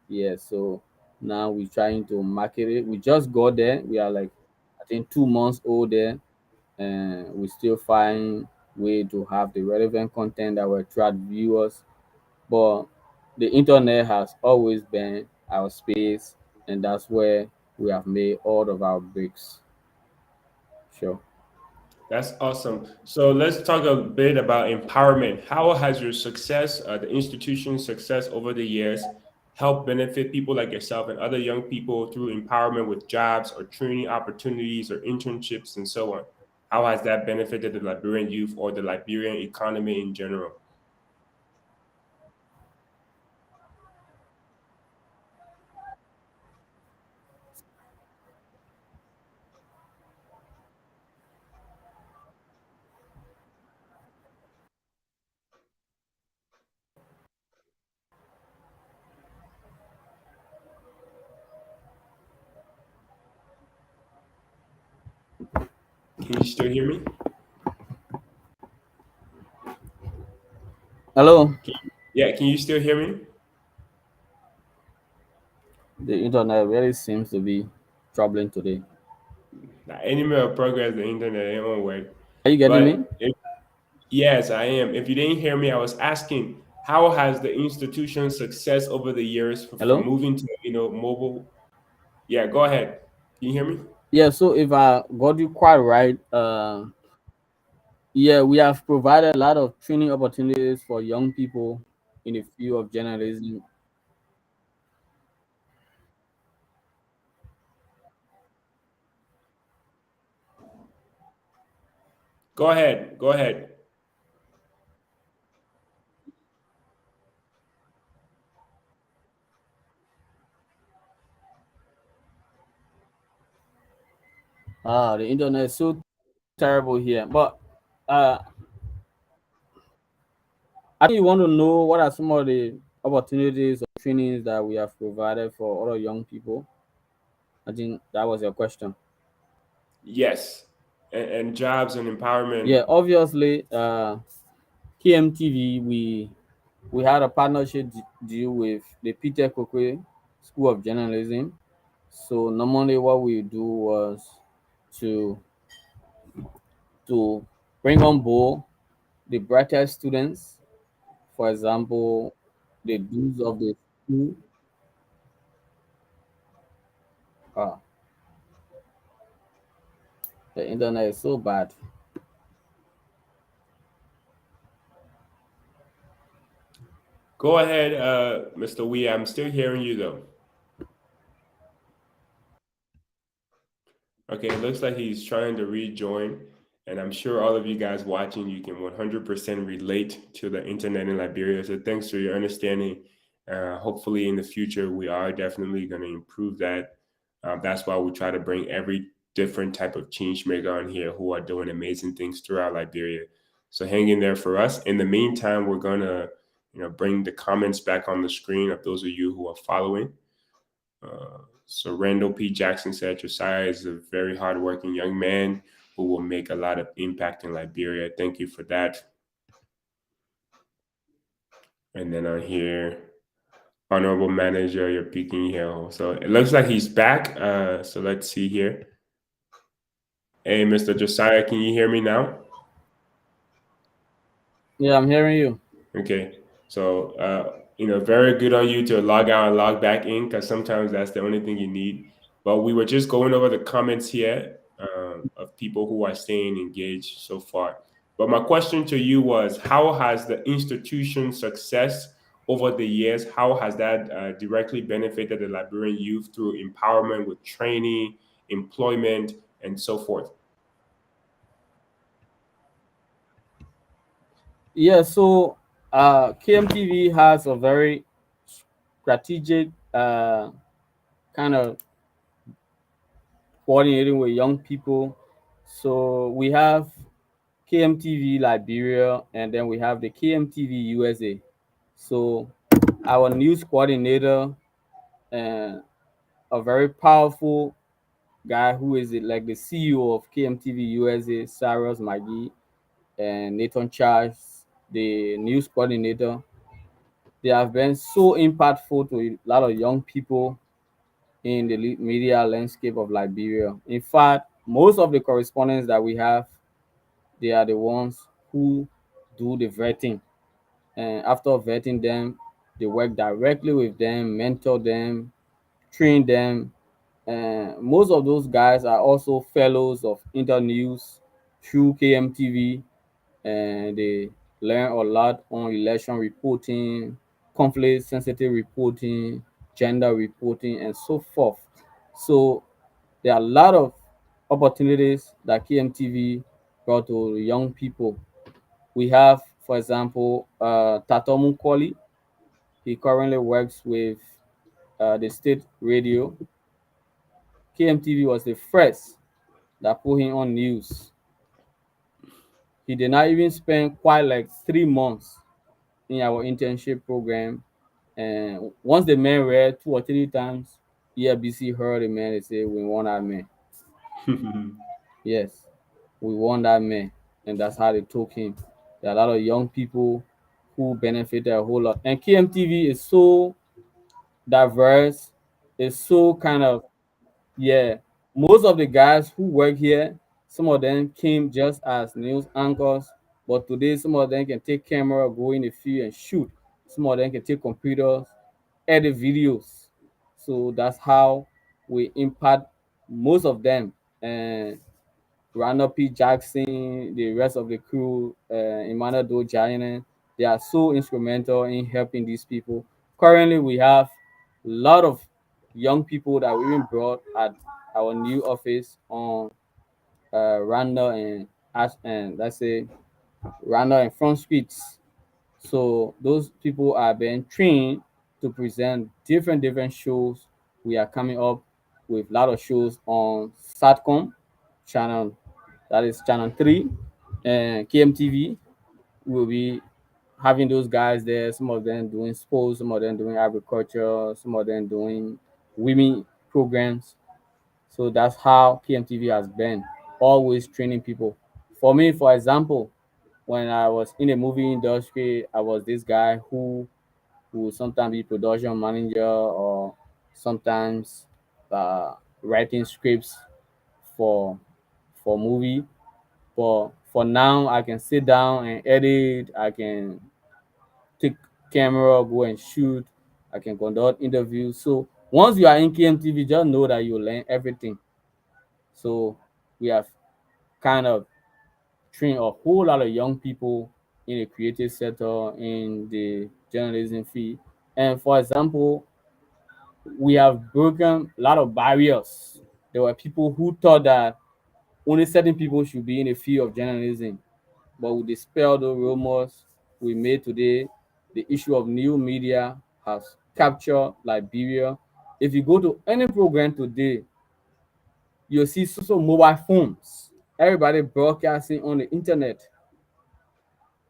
Yeah, so now we're trying to market it. We just got there. We are like, I think, 2 months old there, and we still find way to have the relevant content that will attract viewers. But the internet has always been our space, and that's where we have made all of our bricks. Sure. That's awesome. So let's talk a bit about empowerment. How has your success, the institution's success over the years, helped benefit people like yourself and other young people through empowerment with jobs or training opportunities or internships and so on? How has that benefited the Liberian youth or the Liberian economy in general? Can you still hear me? Hello. Yeah, can you still hear me? The internet really seems to be troubling today. Now, any more progress, the internet ain't on way. Are you getting me? But yes, I am. If you didn't hear me, I was asking how has the institution's success over the years from Hello? moving to mobile? Yeah, go ahead. Can you hear me? Yeah, so if I got you quite right, yeah, we have provided a lot of training opportunities for young people in the field of journalism. Go ahead. Go ahead. The internet is so terrible here. But uh, I think you want to know what are some of the opportunities or trainings that we have provided for other young people. I think that was your question. Yes, and jobs and empowerment. Yeah, obviously, KMTV, we We had a partnership deal with the Peter Kokwe School of Journalism. So normally what we do was to to bring on board the brightest students. For example, the dues of the school. Ah, the internet is so bad. Go ahead, Mr. Wiah. I'm still hearing you though. Okay, it looks like he's trying to rejoin, and I'm sure all of you guys watching, you can 100% relate to the internet in Liberia. So thanks for your understanding. Hopefully, in the future, we are definitely going to improve that. That's why we try to bring every different type of change maker on here who are doing amazing things throughout Liberia. So hang in there for us. In the meantime, we're gonna, bring the comments back on the screen of those of you who are following. So Randall P. Jackson said Josiah is a very hardworking young man who will make a lot of impact in Liberia. Thank you for that. And then on here, honorable manager, you're peeking here. So it looks like he's back. So let's see here. Hey, Mr. Josiah, can you hear me now? Yeah, I'm hearing you. Okay. So, very good on you to log out and log back in because sometimes that's the only thing you need. But we were just going over the comments here of people who are staying engaged so far. But my question to you was, how has the institution's success over the years, how has that directly benefited the Liberian youth through empowerment with training, employment, and so forth? Yeah, so KMTV has a very strategic kind of coordinating with young people. So we have KMTV Liberia, and then we have the KMTV USA. So our news coordinator and a very powerful guy who is like the CEO of KMTV USA, Cyrus Maggie, and Nathan Charles, the news coordinator. They have been so impactful to a lot of young people in the media landscape of Liberia. In fact, most of the correspondents that we have, they are the ones who do the vetting. And after vetting them, they work directly with them, mentor them, train them. And most of those guys are also fellows of Internews through KMTV, and they learn a lot on election reporting, conflict sensitive reporting, gender reporting, and so forth. So there are a lot of opportunities that KMTV brought to young people. We have, for example, Tatomu Koli. He currently works with the state radio. KMTV was the first that put him on news. He did not even spend quite like 3 months in our internship program. And once the man read 2 or 3 times, ELBC heard the man and say, "We want that man." Yes, we want that man. And that's how they took him. There are a lot of young people who benefited a whole lot. And KMTV is so diverse. It's so kind of, yeah. Most of the guys who work here, some of them came just as news anchors, but today some of them can take camera, go in the field and shoot. Some of them can take computers, edit videos. So that's how we impact most of them. And Randall P. Jackson, the rest of the crew, Emmanuel Do Giant, they are so instrumental in helping these people. Currently, we have a lot of young people that we even brought at our new office on Randall and let's say Randall and Front Streets. So those people are being trained to present different shows. We are coming up with a lot of shows on Satcom channel, that is channel 3, and KMTV. Will be having those guys there. Some of them doing sports, some of them doing agriculture, some of them doing women programs. So that's how KMTV has been always training people. For me, for example, when I was in the movie industry, I was this guy who sometimes be production manager or sometimes uh, writing scripts for movie. But for now, I can sit down and edit. I can take camera, go and shoot. I can conduct interviews. So once you are in KMTV, just know that you learn everything. So we have kind of trained a whole lot of young people in the creative sector, in the journalism field. And for example, we have broken a lot of barriers. There were people who thought that only certain people should be in the field of journalism, but we dispel the rumors we made today. The issue of new media has captured Liberia. If you go to any program today, you'll see social mobile phones. Everybody broadcasting on the internet.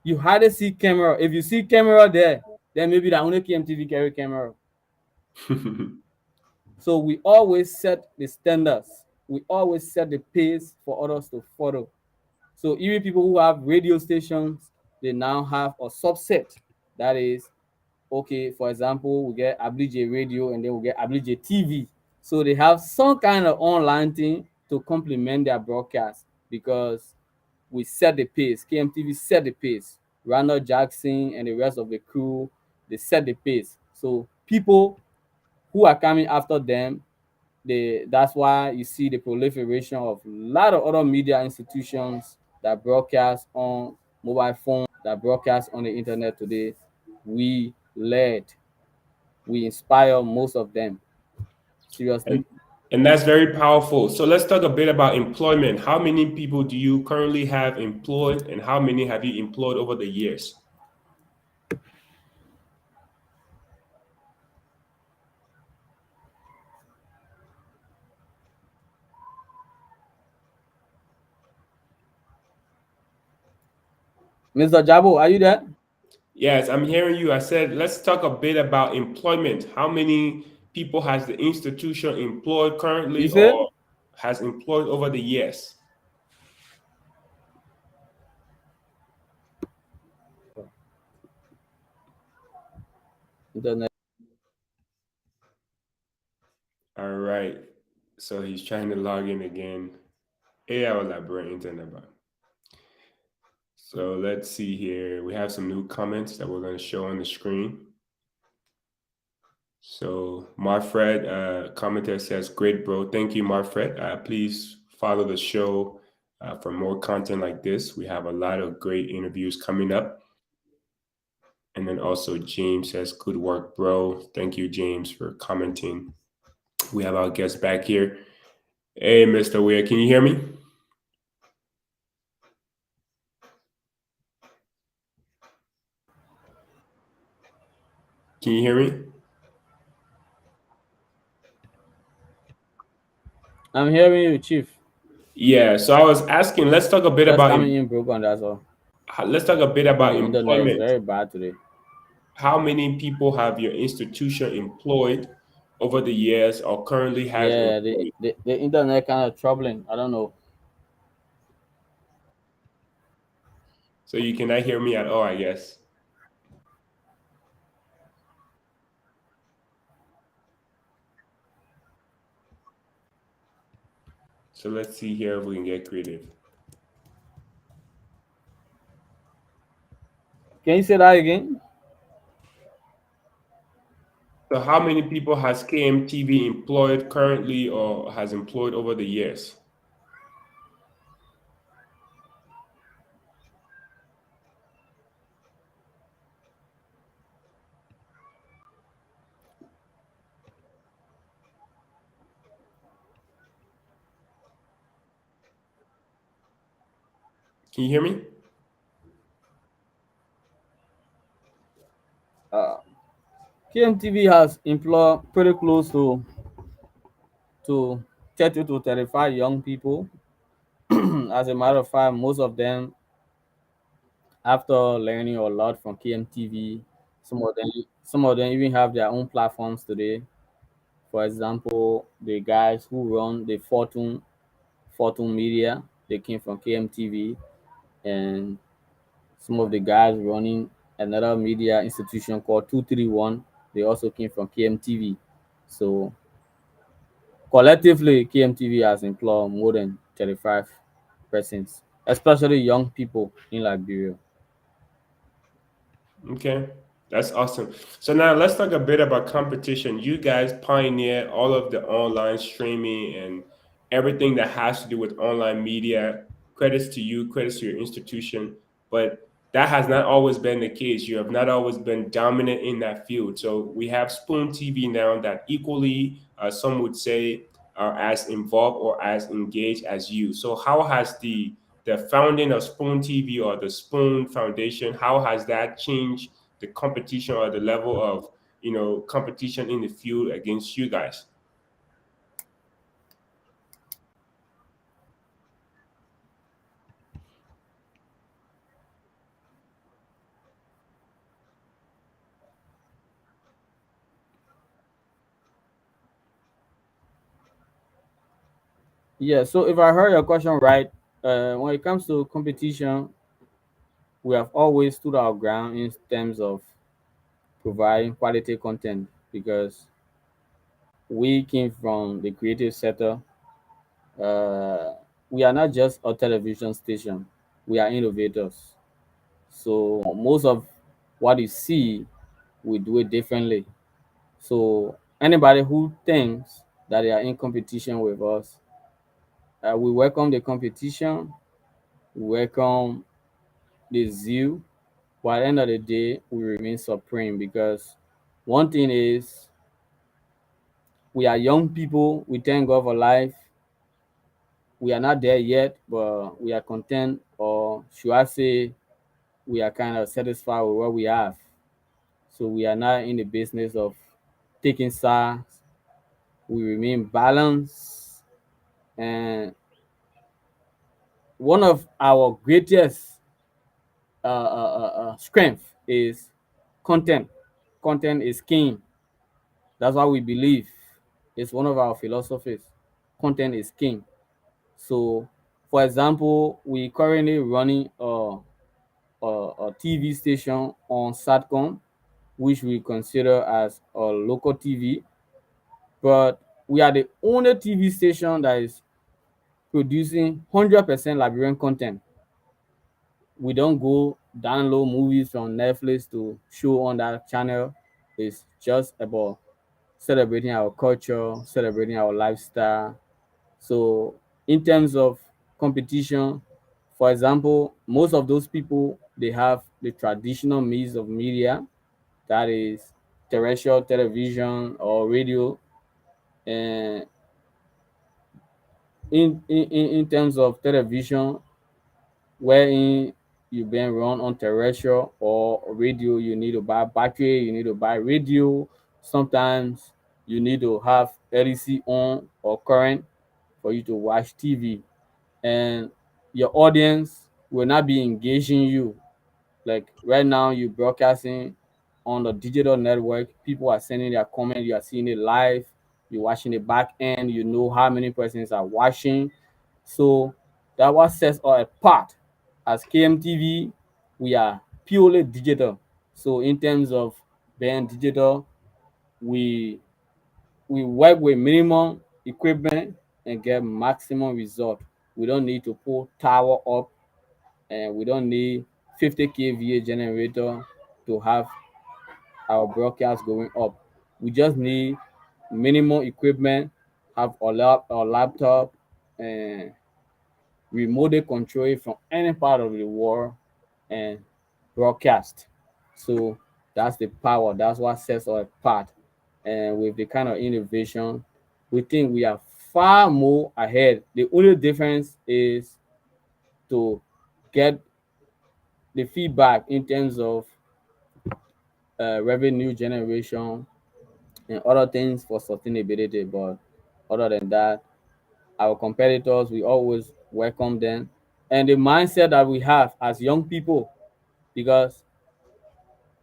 You hardly see camera. If you see camera there, then maybe the only KMTV carry camera. So we always set the standards. We always set the pace for others to follow. So even people who have radio stations, they now have a subset. That is, okay, for example, we get Ablije Radio and then we get Ablije TV. So they have some kind of online thing to complement their broadcast because we set the pace. KMTV set the pace. Ronald Jackson and the rest of the crew, they set the pace. So people who are coming after them, that's why you see the proliferation of a lot of other media institutions that broadcast on mobile phone, that broadcast on the internet today. We led, we inspire most of them. Seriously. and and that's very powerful. So let's talk a bit about employment. How many people do you currently have employed, and how many have you employed over the years? Mr. Jabo, are you there? Yes, I'm hearing you. I said, let's talk a bit about employment. How many people has the institution employed You currently said? or has employed over the years? Internet. All right. So he's trying to log in again. AI will elaborate internet. So let's see here. We have some new comments that we're going to show on the screen. So Marfred commenter says, "Great, bro. Thank you, Marfred. Please follow the show for more content like this. We have a lot of great interviews coming up." And then also James says, "Good work, bro." Thank you, James, for commenting. We have our guest back here. Hey, Mr. Wiah, can you hear me? Can you hear me? I'm hearing you, Chief. Yeah. So I was asking. Just coming in broken, that's all. Let's talk a bit And about the internet is employment. very bad today. How many people have your institution employed over the years or currently has Yeah, employed? the internet kind of troubling. I don't know. So you cannot hear me at all, I guess. So let's see here if we can get creative. Can you say that again? So how many people has KMTV employed currently or has employed over the years? Can you hear me? KMTV has employed pretty close to 30 to 35 young people. As a matter of fact, most of them, after learning a lot from KMTV, some of them even have their own platforms today. For example, the guys who run the Fortune Media, they came from KMTV, and Some of the guys running another media institution called 231, they also came from KMTV. So collectively, KMTV has employed more than 35 persons, especially young people in Liberia. Okay, that's awesome. So now let's talk a bit about competition. You guys pioneered all of the online streaming and everything that has to do with online media. Credits to you, credits to your institution. But that has not always been the case. You have not always been dominant in that field. So we have Spoon TV now that equally, some would say, are as involved or as engaged as you. So how has the founding of Spoon TV or the Spoon Foundation, how has that changed the competition or the level of competition in the field against you guys? Yeah, so if I heard your question right, when it comes to competition, we have always stood our ground in terms of providing quality content because we came from the creative sector. Uh, we are not just a television station, we are innovators. So most of what you see, we do it differently. So anybody who thinks that they are in competition with us, we welcome the competition, we welcome the zeal, but at the end of the day, we remain supreme because one thing is we are young people, we thank God for life. We are not there yet, but we are content, or should I say, we are kind of satisfied with what we have. So we are not in the business of taking sides. We remain balanced, and one of our greatest strength is content. Content is king. That's what we believe. It's one of our philosophies. Content is king. So, for example, we currently running a TV station on Satcom, which we consider as a local TV, but we are the only TV station that is producing 100% Liberian content. We don't go download movies from Netflix to show on that channel. It's just about celebrating our culture, celebrating our lifestyle. So, in terms of competition, for example, most of those people they have the traditional means of media, that is terrestrial television or radio. And in terms of television, wherein you been run on terrestrial or radio, you need to buy battery, you need to buy radio. Sometimes you need to have LEC on or current for you to watch TV, and your audience will not be engaging you. Like right now, you broadcasting on the digital network, people are sending their comment, you are seeing it live, you're watching the back end, you know how many persons are watching. So that what sets us apart. As KMTV, we are purely digital. So in terms of being digital, we we work with minimum equipment and get maximum result. We don't need to pull tower up, and we don't need 50 kVA generator to have our broadcast going up. We just need minimum equipment, have our laptop, and remotely control it from any part of the world and broadcast. So that's the power. That's what sets us apart. And with the kind of innovation, we think we are far more ahead. The only difference is to get the feedback in terms of revenue generation and other things for sustainability. But other than that, our competitors, we always welcome them. And the mindset that we have as young people, because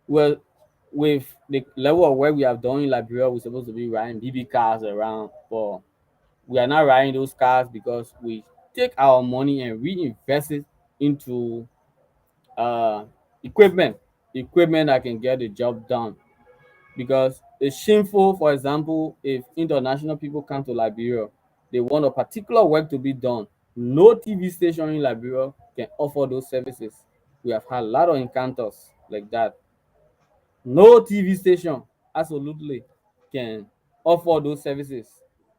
well, with the level of work we have done in Liberia, we're supposed to be riding BB cars around, but we are not riding those cars because we take our money and reinvest it into equipment that can get the job done. Because it's shameful, for example, if international people come to Liberia, they want a particular work to be done. No TV station in Liberia can offer those services. We have had a lot of encounters like that. No TV station absolutely can offer those services.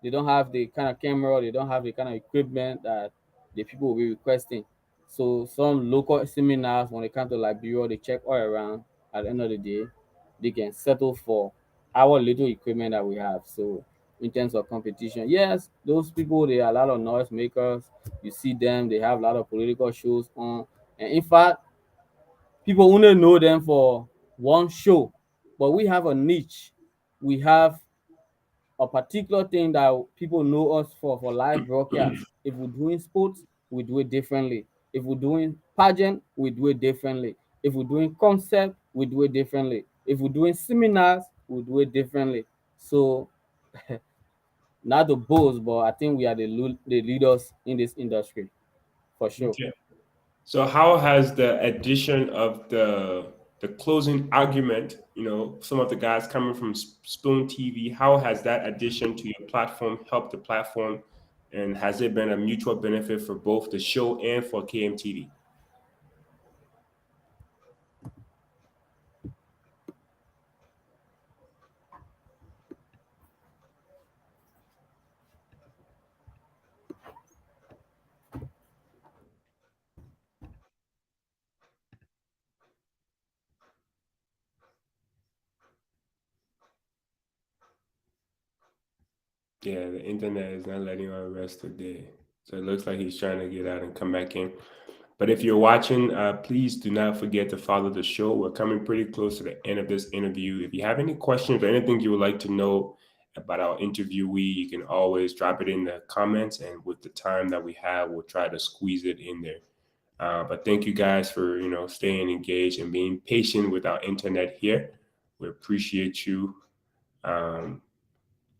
They don't have the kind of camera, they don't have the kind of equipment that the people will be requesting. So some local seminars, when they come to Liberia, they check all around. At the end of the day, they can settle for our little equipment that we have. So in terms of competition, yes, those people, they are a lot of noise makers. You see them, they have a lot of political shows on. And in fact, people only know them for one show, but we have a niche. We have a particular thing that people know us for live broadcast. If we're doing sports, we do it differently. If we're doing pageant, we do it differently. If we're doing concept, we do it differently. If we're doing seminars, we do it differently. So not the boast, but I think we are the leaders in this industry for sure. Okay. So how has the addition of the closing argument, some of the guys coming from Spoon TV, how has that addition to your platform helped the platform, and has it been a mutual benefit for both the show and for KMTV? Yeah, the internet is not letting us rest today. So it looks like he's trying to get out and come back in. But if you're watching, please do not forget to follow the show. We're coming pretty close to the end of this interview. If you have any questions or anything you would like to know about our interviewee, you can always drop it in the comments. And with the time that we have, we'll try to squeeze it in there. But thank you guys for staying engaged and being patient with our internet here. We appreciate you.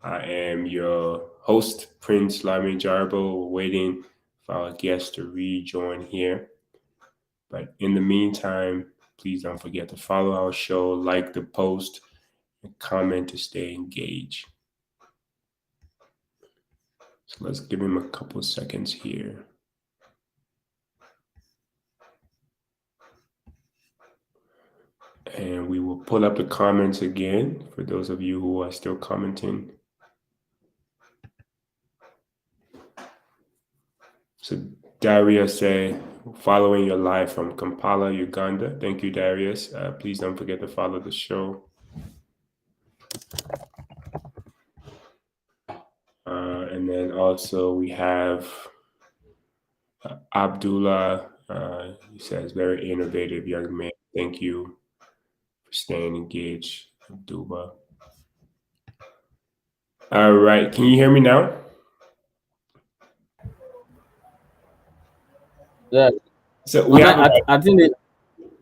I am your host, Prince Lami Jarbo. We're waiting for our guest to rejoin here. But in the meantime, please don't forget to follow our show, like the post, and comment to stay engaged. So let's give him a couple of seconds here. And we will pull up the comments again for those of you who are still commenting. So Darius said, following your live from Kampala, Uganda. Thank you, Darius. Please don't forget to follow the show. And then also we have Abdullah. He says, very innovative young man. Thank you for staying engaged, Abdullah. All right. Can you hear me now? Yeah. So we have I think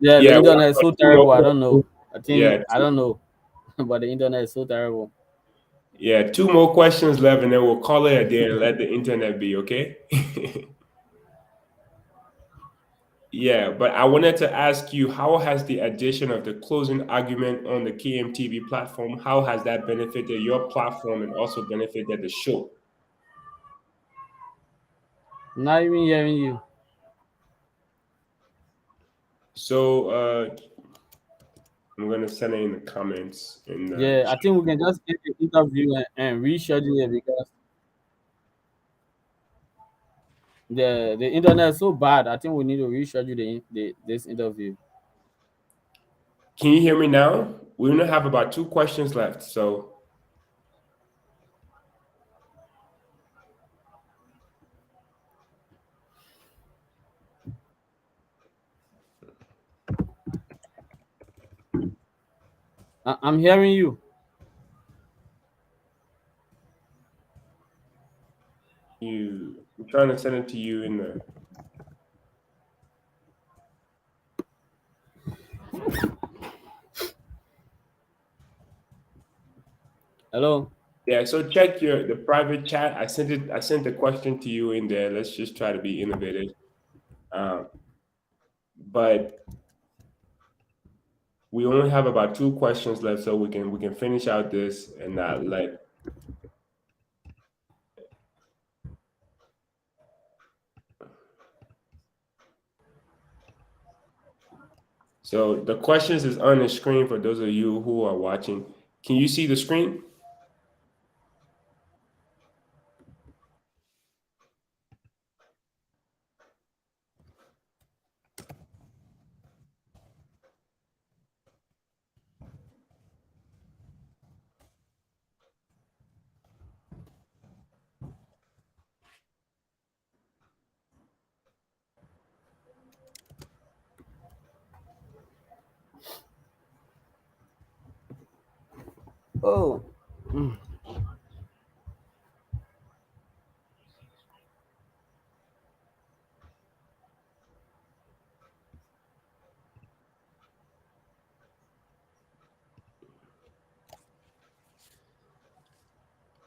the internet is so terrible. I don't know. I don't know. But the internet is so terrible. Yeah, 2 more questions left, and then we'll call it a day and let the internet be, okay? Yeah, but I wanted to ask you, how has the addition of the closing argument on the KMTV platform, how has that benefited your platform and also benefited the show? Not even hearing you. So I'm gonna send it in the comments. I think we can just get the interview and reschedule it because the internet is so bad. I think we need to reschedule this interview. Can you hear me now? We only have about 2 questions left, so. I'm hearing you. I'm trying to send it to you in the. Hello. Yeah, so check the private chat. I sent the question to you in there. Let's just try to be innovative. But we only have about two questions left, so we can finish out this and not let. So the questions is on the screen for those of you who are watching. Can you see the screen? Oh,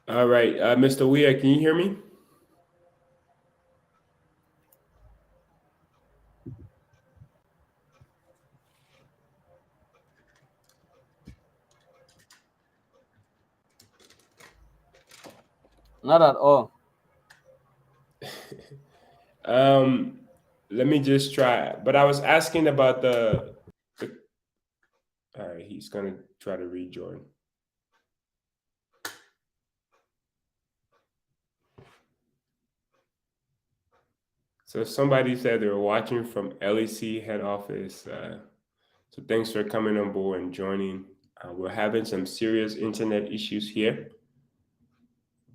All right, Mr. Wiah, can you hear me? not at all. Um, Let me just try. But I was asking about the. All right, he's gonna try to rejoin. So somebody said they were watching from LEC head office. So thanks for coming on board and joining. We're having some serious internet issues here,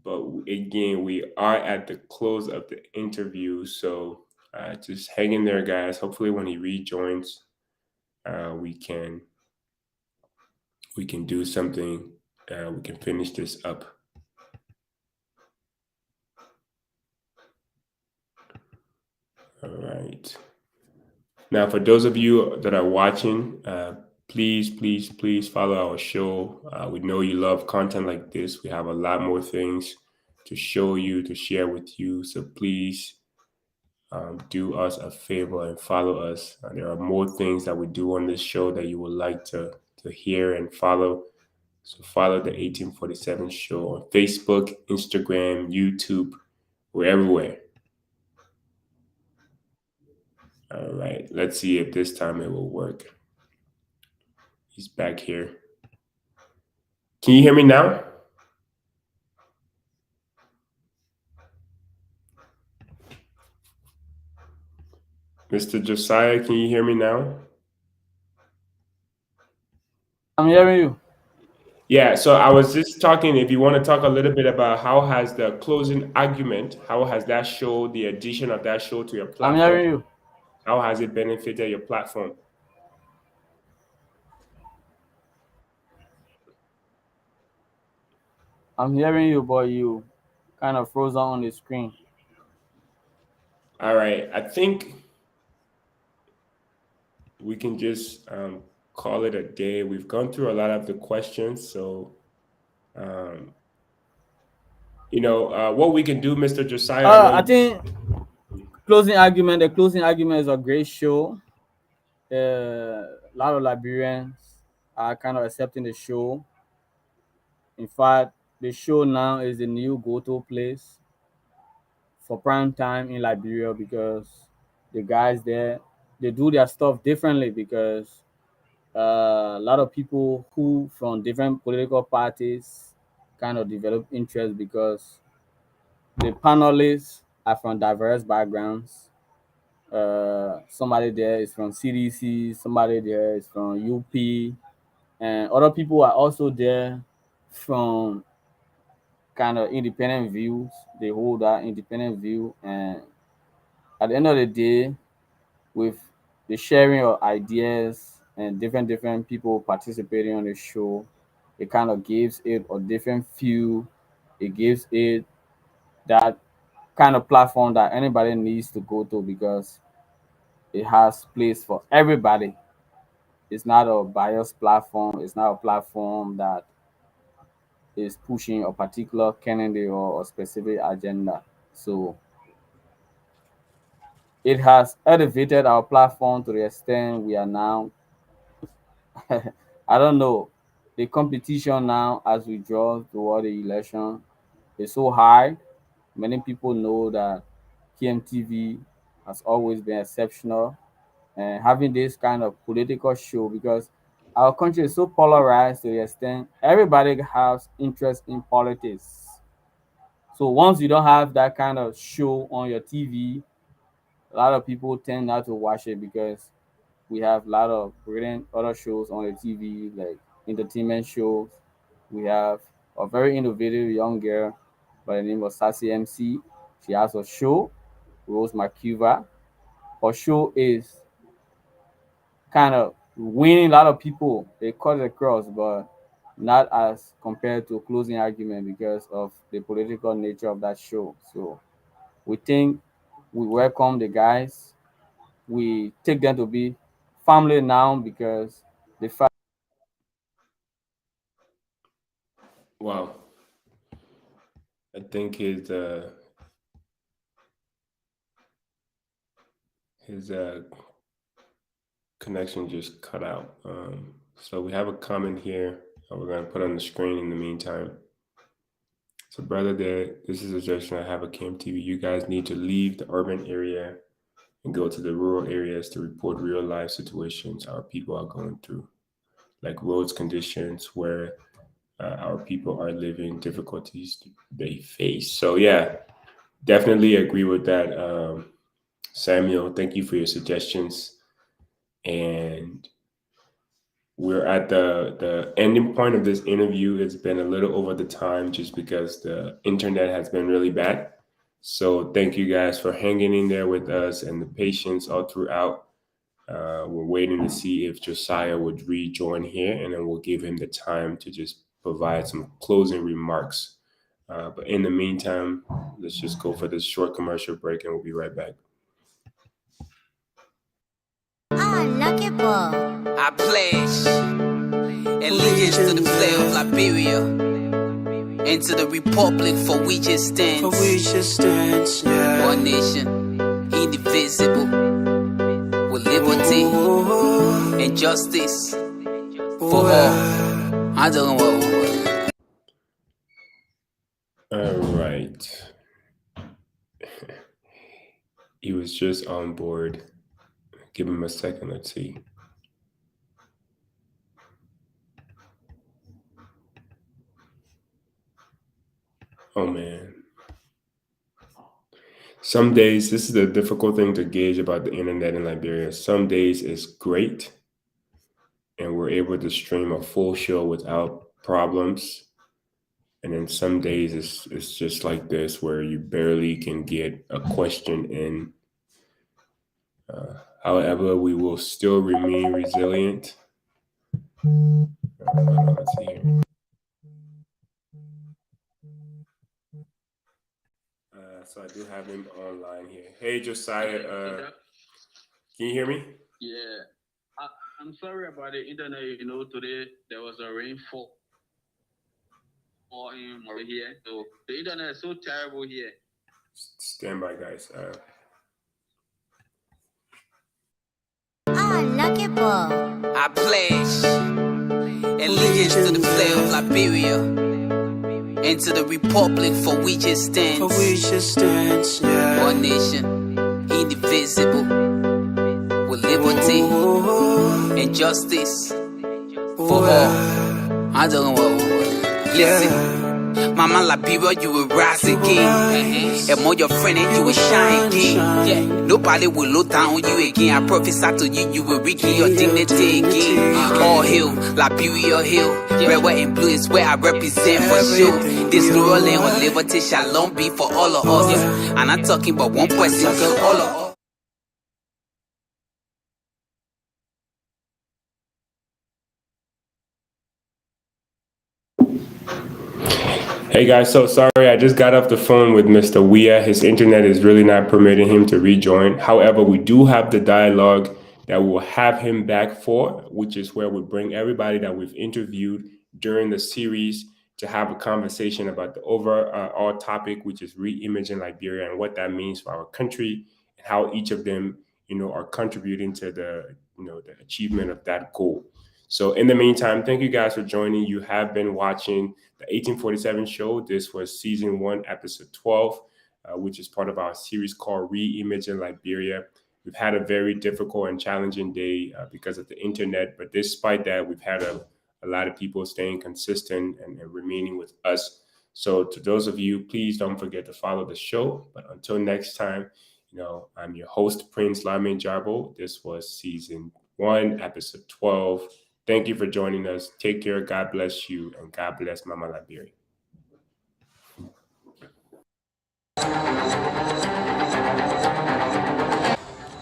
but again, we are at the close of the interview. So just hang in there, guys. Hopefully, when he rejoins, we can do something. We can finish this up. All right. Now, for those of you that are watching, please, please, please follow our show. We know you love content like this. We have a lot more things to show you, to share with you. So please do us a favor and follow us. There are more things that we do on this show that you would like to hear and follow. So follow the 1847 show on Facebook, Instagram, YouTube. We're everywhere. All right. Let's see if this time it will work. He's back here. Can you hear me now? Mr. Josiah, can you hear me now? I'm hearing you. Yeah, so I was just talking, if you want to talk a little bit about how has the closing argument, how has that show, the addition of that show to your I'm platform, hearing you. how has it benefited your platform? I'm hearing you, but you kind of froze on the screen. All right, I think we can just call it a day. We've gone through a lot of the questions, so um, what we can do, Mr. Josiah. I know I think closing argument. The closing argument is a great show. A lot of Liberians are kind of accepting the show. In fact, the show now is the new go-to place for prime time in Liberia because the guys there they do their stuff differently because a lot of people who from different political parties kind of develop interest because the panelists are from diverse backgrounds. Somebody there is from CDC, somebody there is from UP, and other people are also there from kind of independent views. They hold that independent view, and at the end of the day, with the sharing of ideas and different people participating on the show, it kind of gives it a different feel. It gives it that kind of platform that anybody needs to go to because it has place for everybody. It's not a biased platform. It's not a platform that is pushing a particular candidate or a specific agenda. So it has elevated our platform to the extent we are now I don't know. The competition now, as we draw toward the election, is so high. Many people know that KMTV has always been exceptional, and having this kind of political show, because our country is so polarized to the extent everybody has interest in politics. So once you don't have that kind of show on your TV, a lot of people tend not to watch it, because we have a lot of brilliant other shows on the TV, like entertainment shows. We have a very innovative young girl by the name of Sassy MC. She has a show, Rose Macuva. Her show is kind of winning a lot of people. They cut it across, but not as compared to closing argument because of the political nature of that show. So we think we welcome the guys. We take them to be family now, because the fact. Wow. I think his connection just cut out. So we have a comment here that we're gonna put on the screen in the meantime. So brother, this is a suggestion. I have a Cam TV. You guys need to leave the urban area and go to the rural areas to report real life situations our people are going through, like roads conditions where our people are living, difficulties they face. So yeah, definitely agree with that, Samuel. Thank you for your suggestions. And we're at the ending point of this interview. It's been a little over the time just because the internet has been really bad. So thank you guys for hanging in there with us and the patience all throughout. We're waiting to see if Josiah would rejoin here, and then we'll give him the time to just provide some closing remarks. But in the meantime, let's just go for this short commercial break, and we'll be right back. Lucky ball. I pledge allegiance to the flag of Liberia and to the republic for which it stands. One nation, indivisible, with liberty and justice for all. I don't know. All right. He was just on board. Give him a second. Let's see. Oh man. Some days, this is a difficult thing to gauge about the internet in Liberia. Some days it's great and we're able to stream a full show without problems. And then some days it's just like this where you barely can get a question in. However, we will still remain resilient. Let's see here. So I do have him online here. Hey, Josiah, can you hear me? Yeah. I'm sorry about the internet. Today there was a rainfall over here. So the internet is so terrible here. Stand by, guys. Lucky ball. I pledge allegiance to the flag of Liberia and to the republic for which it stands. One nation, indivisible, with liberty and justice for all. I don't know. Listen, Mama Liberia, you will rise again. And more your friend and you will shine again. Yeah, nobody will look down on you again. I prophesy to you, you will regain your dignity again. All hill, Liberia hill. Red, white, and blue is where I represent for sure. This rural land of liberty shall long be for all of us. I'm not talking about one person, all of us. Hey guys, so sorry, I just got off the phone with Mr. Wiah. His internet is really not permitting him to rejoin. However, we do have the dialogue that we'll have him back for, which is where we bring everybody that we've interviewed during the series to have a conversation about the overall topic, which is reimaging Liberia and what that means for our country and how each of them, are contributing to the achievement of that goal. So in the meantime, thank you guys for joining. You have been watching the 1847 show. This was season 1, episode 12, which is part of our series called Reimaging Liberia. We've had a very difficult and challenging day because of the internet, but despite that, we've had a lot of people staying consistent and remaining with us. So to those of you, please don't forget to follow the show. But until next time, I'm your host, Prince Lamin Jarbo. This was season 1, episode 12. Thank you for joining us. Take care. God bless you. And God bless Mama Liberia.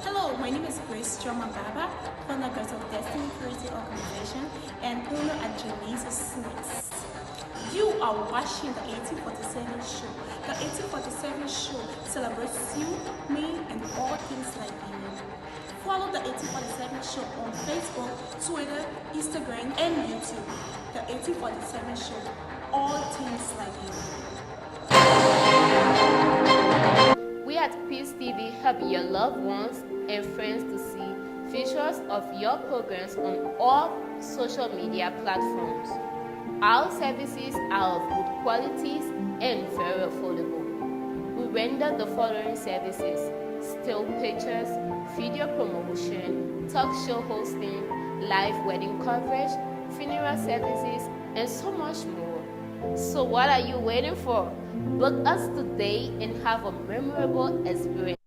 Hello, my name is Josiah from the Girls of Destiny Creative Organization and owner at Josiah Snacks. You are watching the 1847 show. The 1847 show celebrates you, me, and all things Liberian. Follow the 1847 show on Facebook, Twitter, Instagram, and YouTube. The 1847 show, all things Liberian. We at Peace TV help your loved ones and friends to see features of your programs on all social media platforms. Our services are of good quality and very affordable. We render the following services: still pictures, video promotion, talk show hosting, live wedding coverage, funeral services, and so much more. So what are you waiting for? Book us today and have a memorable experience.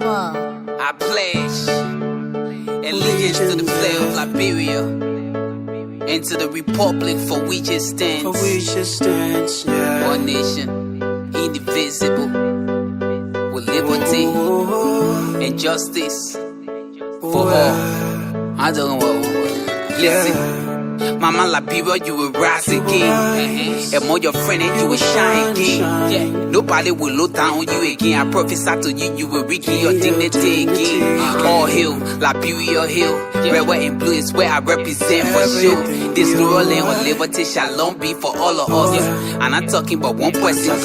I pledge allegiance to the flag of Liberia and to the republic for which it stands. One nation, indivisible, with liberty and justice for all. I don't know. Listen. Mama Liberia, you will rise again. And more your friend and you will shine again. Yeah. Nobody will look down on you again. I prophesy to you, you will regain your dignity again. All hill, Liberia hill. Red, white, and blue is where I represent for sure. This new land of liberty shall long be for all of us. And I'm talking about one person,